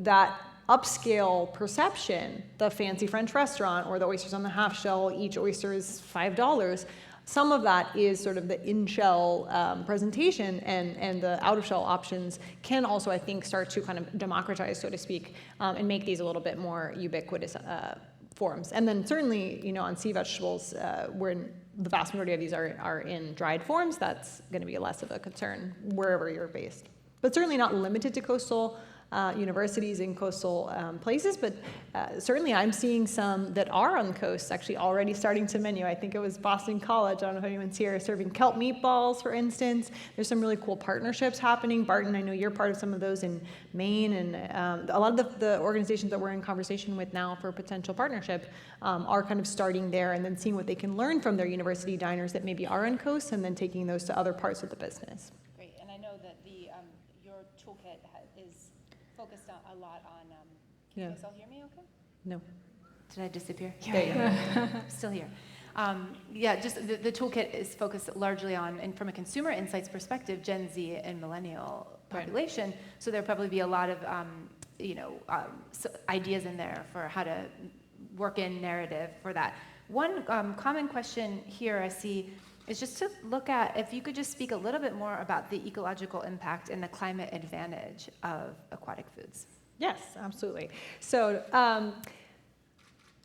that upscale perception, the fancy French restaurant or the oysters on the half shell, each oyster is $5. Some of that is sort of the in-shell presentation, and the out-of-shell options can also, I think, start to kind of democratize, so to speak, and make these a little bit more ubiquitous forms. And then certainly, on sea vegetables, where the vast majority of these are in dried forms, that's going to be less of a concern wherever you're based. But certainly not limited to coastal universities in coastal places, but certainly I'm seeing some that are on the coast actually already starting to menu. I think it was Boston College, I don't know if anyone's here, serving kelp meatballs, for instance. There's some really cool partnerships happening. Barton, I know you're part of some of those in Maine, and a lot of the organizations that we're in conversation with now for potential partnership are kind of starting there and then seeing what they can learn from their university diners that maybe are on coast, and then taking those to other parts of the business. Great, and I know that your toolkit is focused a lot on, can you guys all hear me okay? No. Did I disappear? There you go. Still here. Just the toolkit is focused largely on, and from a consumer insights perspective, Gen Z and millennial population. Right. So there'll probably be a lot of, ideas in there for how to work in narrative for that. One common question here I see is just to look at, if you could just speak a little bit more about the ecological impact and the climate advantage of aquatic foods. Yes, absolutely. So,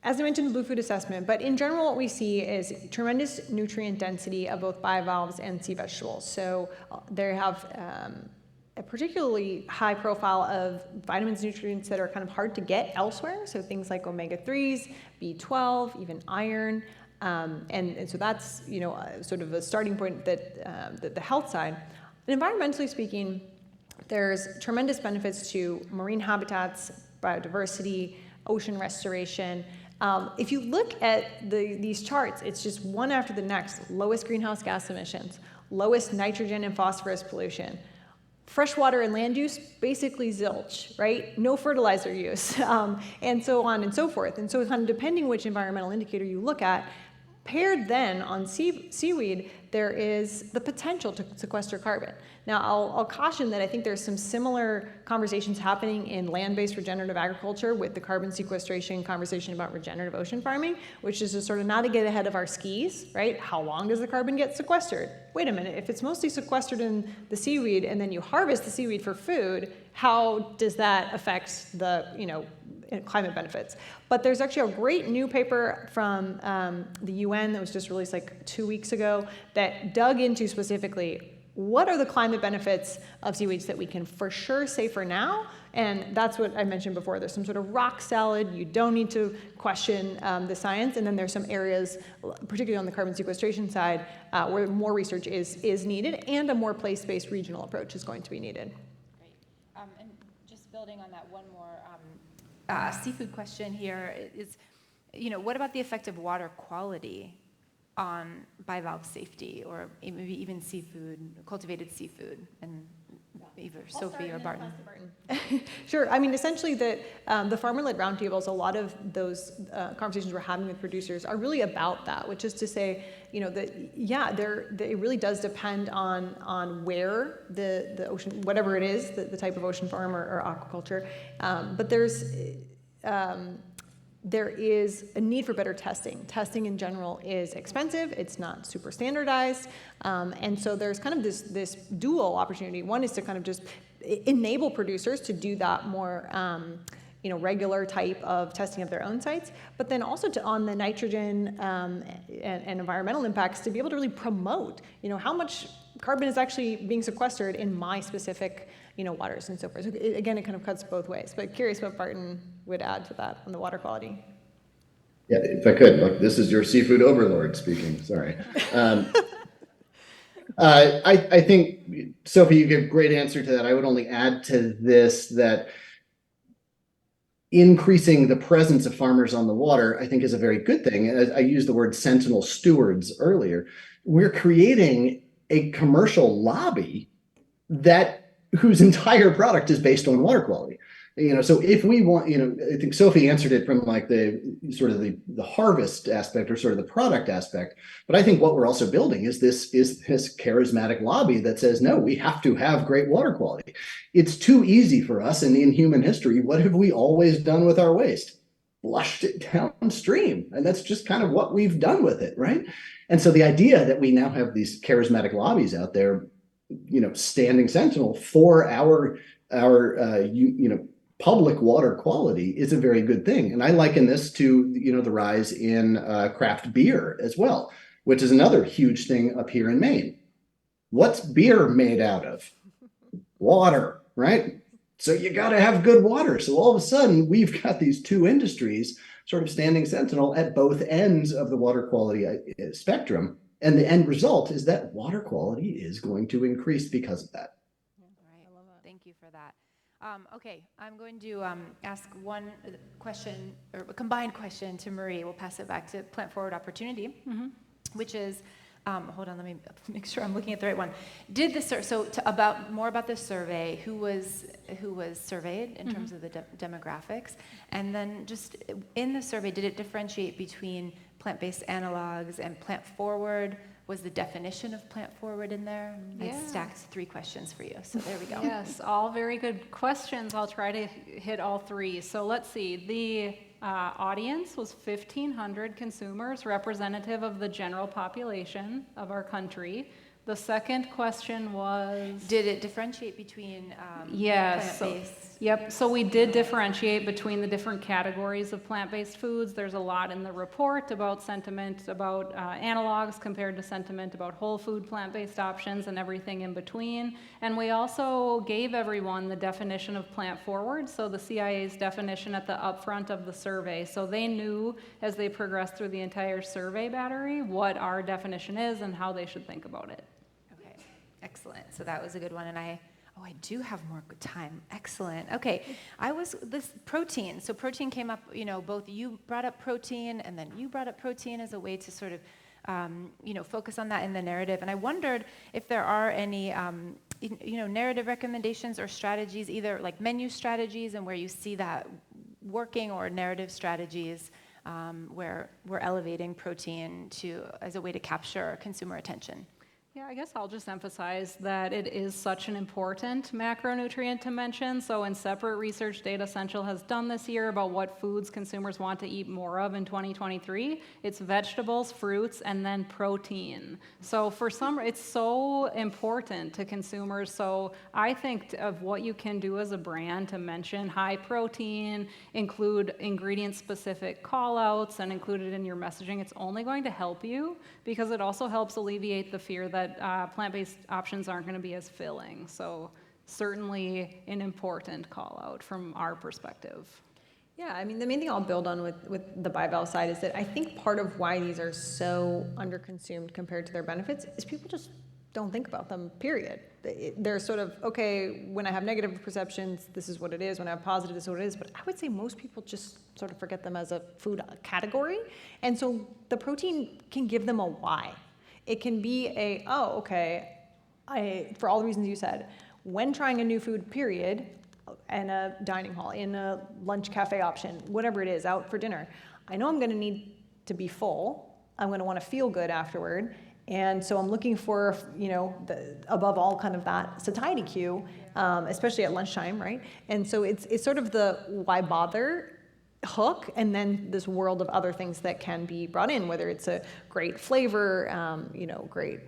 as I mentioned, the Blue Food Assessment, but in general what we see is tremendous nutrient density of both bivalves and sea vegetables. So they have a particularly high profile of vitamins, nutrients that are kind of hard to get elsewhere. So things like omega-3s, B12, even iron. And so that's, sort of a starting point that the health side. And environmentally speaking, there's tremendous benefits to marine habitats, biodiversity, ocean restoration. If you look at these charts, it's just one after the next: lowest greenhouse gas emissions, lowest nitrogen and phosphorus pollution, freshwater and land use, basically zilch, right? No fertilizer use, and so on and so forth. And so kind of depending which environmental indicator you look at, paired then on seaweed, there is the potential to sequester carbon. Now, I'll caution that I think there's some similar conversations happening in land-based regenerative agriculture with the carbon sequestration conversation about regenerative ocean farming, which is to sort of not to get ahead of our skis, right? How long does the carbon get sequestered? Wait a minute, if it's mostly sequestered in the seaweed and then you harvest the seaweed for food, how does that affect the, climate benefits? But there's actually a great new paper from the UN that was just released like 2 weeks ago that dug into specifically what are the climate benefits of seaweeds that we can for sure say for now. And that's what I mentioned before. There's some sort of rock salad. You don't need to question the science. And then there's some areas, particularly on the carbon sequestration side, where more research is needed, and a more place-based regional approach is going to be needed. Great. And just building on that, one more seafood question here is, what about the effect of water quality on bivalve safety, or maybe even seafood, cultivated seafood? And either Sophie or Barton. Sure. I mean, essentially, the farmer-led roundtables, a lot of those conversations we're having with producers are really about that, which is to say, it really does depend on where the ocean, whatever it is, the type of ocean farm or aquaculture, but there is a need for better testing. Testing in general is expensive. It's not super standardized. And so there's kind of this dual opportunity. One is to kind of just enable producers to do that more regular type of testing of their own sites, but then also on the nitrogen and environmental impacts to be able to really promote, how much carbon is actually being sequestered in my specific, waters and so forth. So again, it kind of cuts both ways. But curious what Barton would add to that on the water quality. Yeah, if I could, look, this is your seafood overlord speaking. Sorry. I think, Sophie, you gave a great answer to that. I would only add to this that increasing the presence of farmers on the water, I think, is a very good thing. As I used the word sentinel stewards earlier. We're creating a commercial lobby whose entire product is based on water quality. So if we want, I think Sophie answered it from like the sort of the harvest aspect or sort of the product aspect. But I think what we're also building is this charismatic lobby that says, no, we have to have great water quality. It's too easy for us. And in human history, what have we always done with our waste? Flushed it downstream. And that's just kind of what we've done with it, right? And so the idea that we now have these charismatic lobbies out there, standing sentinel for our public water quality is a very good thing. And I liken this to, the rise in craft beer as well, which is another huge thing up here in Maine. What's beer made out of? Water, right? So you got to have good water. So all of a sudden, we've got these two industries sort of standing sentinel at both ends of the water quality spectrum. And the end result is that water quality is going to increase because of that. Right. Thank you for that. Okay, I'm going to ask one question, or a combined question to Marie. We'll pass it back to Plant Forward Opportunity, which is, hold on, let me make sure I'm looking at the right one. Did the more about the survey, who was surveyed in terms of the demographics, and then just in the survey, did it differentiate between plant-based analogs and plant forward? Was the definition of plant forward in there? Yeah. I stacked 3 questions for you, so there we go. Yes, all very good questions. I'll try to hit all 3. So let's see. The audience was 1,500 consumers, representative of the general population of our country. The second question was... Did it differentiate between yes, plant-based? Yep, so we did differentiate between the different categories of plant-based foods. There's a lot in the report about sentiment about analogs compared to sentiment about whole food plant-based options and everything in between. And we also gave everyone the definition of plant forward, so the CIA's definition at the upfront of the survey. So they knew as they progressed through the entire survey battery what our definition is and how they should think about it. Excellent. So that was a good one. And I do have more good time. Excellent. Okay. This protein. So protein came up, both you brought up protein and then you brought up protein as a way to sort of, focus on that in the narrative. And I wondered if there are any, narrative recommendations or strategies, either like menu strategies and where you see that working, or narrative strategies where we're elevating protein as a way to capture consumer attention. Yeah, I guess I'll just emphasize that it is such an important macronutrient to mention. So in separate research, Datassential has done this year about what foods consumers want to eat more of in 2023. It's vegetables, fruits, and then protein. So it's so important to consumers. So I think of what you can do as a brand to mention high protein, include ingredient-specific call-outs, and include it in your messaging. It's only going to help you, because it also helps alleviate the fear that plant-based options aren't going to be as filling. So certainly an important call out from our perspective. Yeah, I mean, the main thing I'll build on with the bivalve side is that I think part of why these are so underconsumed compared to their benefits is people just don't think about them, period. They're sort of, okay, when I have negative perceptions, this is what it is. When I have positive, this is what it is. But I would say most people just sort of forget them as a food category. And so the protein can give them a why. It can be for all the reasons you said, when trying a new food, period, in a dining hall, in a lunch cafe option, whatever it is, out for dinner, I know I'm going to need to be full. I'm going to want to feel good afterward. And so I'm looking for, above all, kind of that satiety cue, especially at lunchtime, right? And so it's sort of the why bother hook, and then this world of other things that can be brought in, whether it's a great flavor, great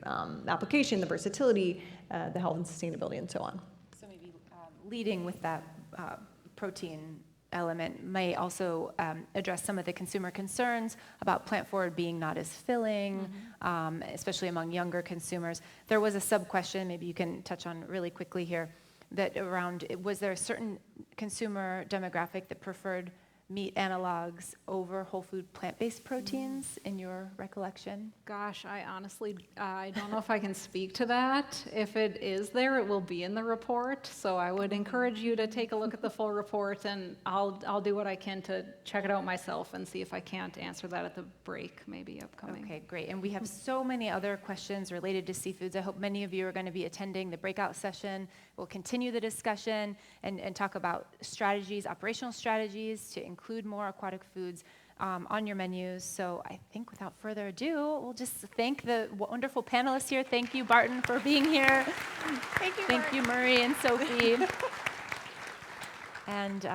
application, the versatility, the health and sustainability, and so on. So maybe leading with that protein element may also address some of the consumer concerns about plant-forward being not as filling, especially among younger consumers. There was a sub-question, maybe you can touch on really quickly here, that around, was there a certain consumer demographic that preferred meat analogs over whole food plant-based proteins in your recollection? Gosh, I honestly, I don't know if I can speak to that. If it is there, it will be in the report. So I would encourage you to take a look at the full report, and I'll do what I can to check it out myself and see if I can't answer that at the break, maybe upcoming. Okay, great. And we have so many other questions related to seafoods. I hope many of you are going to be attending the breakout session. We'll continue the discussion and talk about strategies, operational strategies to include more aquatic foods on your menus. So I think without further ado, we'll just thank the wonderful panelists here. Thank you, Barton, for being here. Thank you, Murray and Sophie. And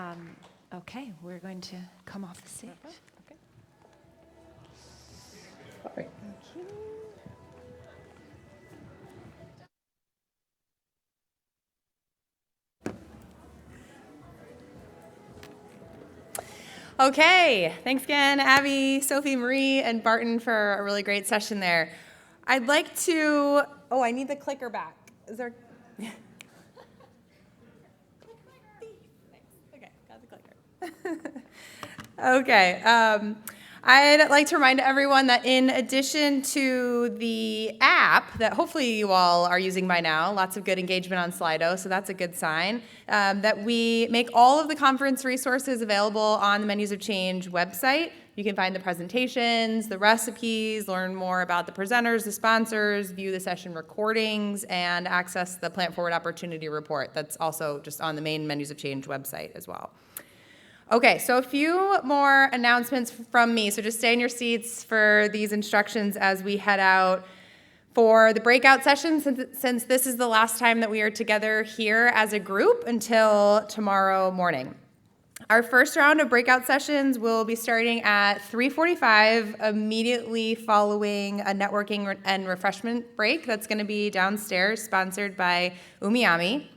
okay, we're going to come off the stage. Okay. All right. Okay, thanks again, Abby, Sophie, Marie, and Barton for a really great session there. I'd like to, I need the clicker back. Is there? Okay, got the clicker. Okay, I'd like to remind everyone that in addition to the app that hopefully you all are using by now, lots of good engagement on Slido, so that's a good sign, that we make all of the conference resources available on the Menus of Change website. You can find the presentations, the recipes, learn more about the presenters, the sponsors, view the session recordings, and access the Plant Forward Opportunity Report. That's also just on the main Menus of Change website as well. Okay, so a few more announcements from me. So just stay in your seats for these instructions as we head out for the breakout session, since this is the last time that we are together here as a group until tomorrow morning. Our first round of breakout sessions will be starting at 3:45, immediately following a networking and refreshment break that's going to be downstairs, sponsored by Umiyami.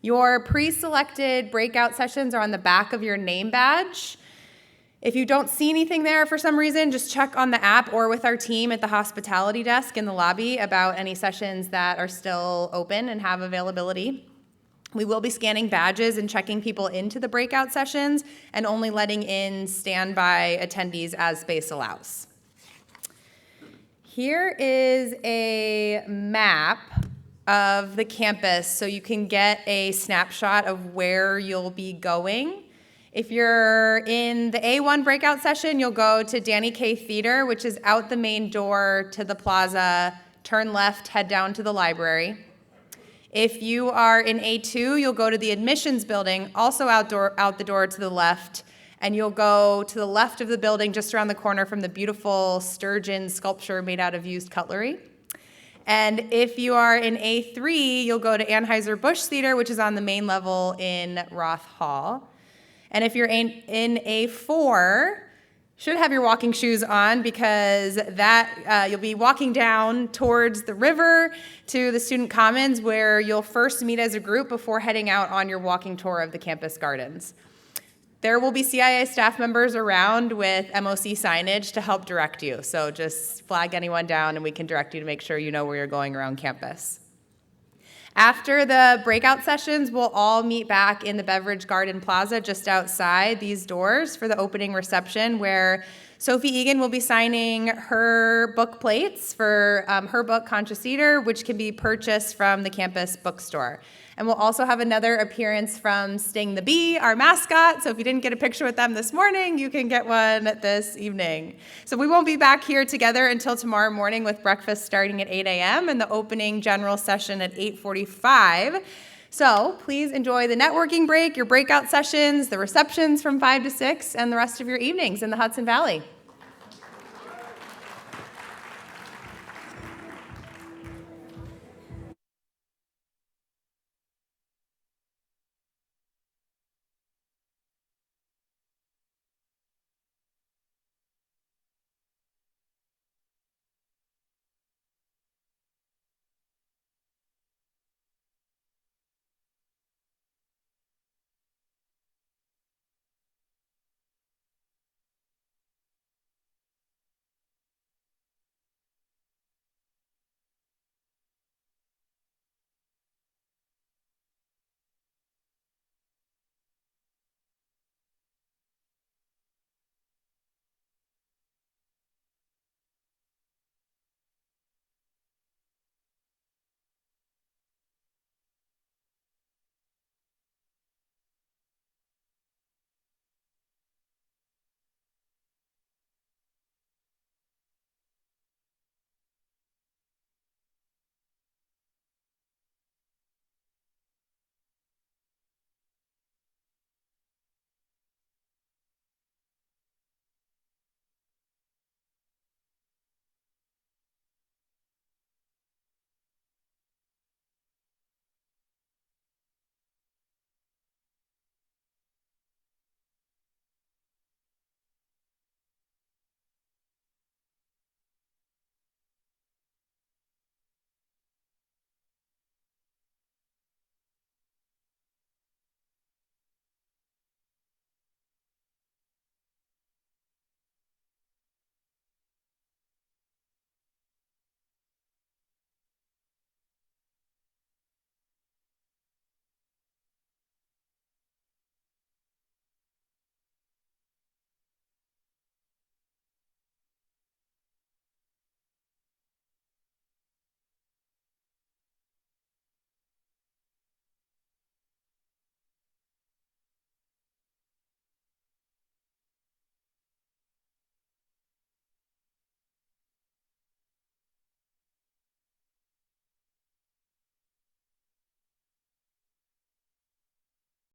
Your pre-selected breakout sessions are on the back of your name badge. If you don't see anything there for some reason, just check on the app or with our team at the hospitality desk in the lobby about any sessions that are still open and have availability. We will be scanning badges and checking people into the breakout sessions and only letting in standby attendees as space allows. Here is a map of the campus so you can get a snapshot of where you'll be going. If you're in the A1 breakout session, you'll go to Danny Kaye Theater, which is out the main door to the plaza, turn left, head down to the library. If you are in A2, you'll go to the admissions building, also out the door to the left, and you'll go to the left of the building just around the corner from the beautiful sturgeon sculpture made out of used cutlery. And if you are in A3, you'll go to Anheuser-Busch Theater, which is on the main level in Roth Hall. And if you're in A4, should have your walking shoes on, because that you'll be walking down towards the river to the student commons, where you'll first meet as a group before heading out on your walking tour of the campus gardens. There will be CIA staff members around with MOC signage to help direct you. So just flag anyone down and we can direct you to make sure you know where you're going around campus. After the breakout sessions, we'll all meet back in the Beverage Garden Plaza just outside these doors for the opening reception, where Sophie Egan will be signing her book plates for her book, Conscious Eater, which can be purchased from the campus bookstore. And we'll also have another appearance from Sting the Bee, our mascot. So if you didn't get a picture with them this morning, you can get one this evening. So we won't be back here together until tomorrow morning, with breakfast starting at 8 a.m. and the opening general session at 8:45. So please enjoy the networking break, your breakout sessions, the receptions from 5 to 6, and the rest of your evenings in the Hudson Valley.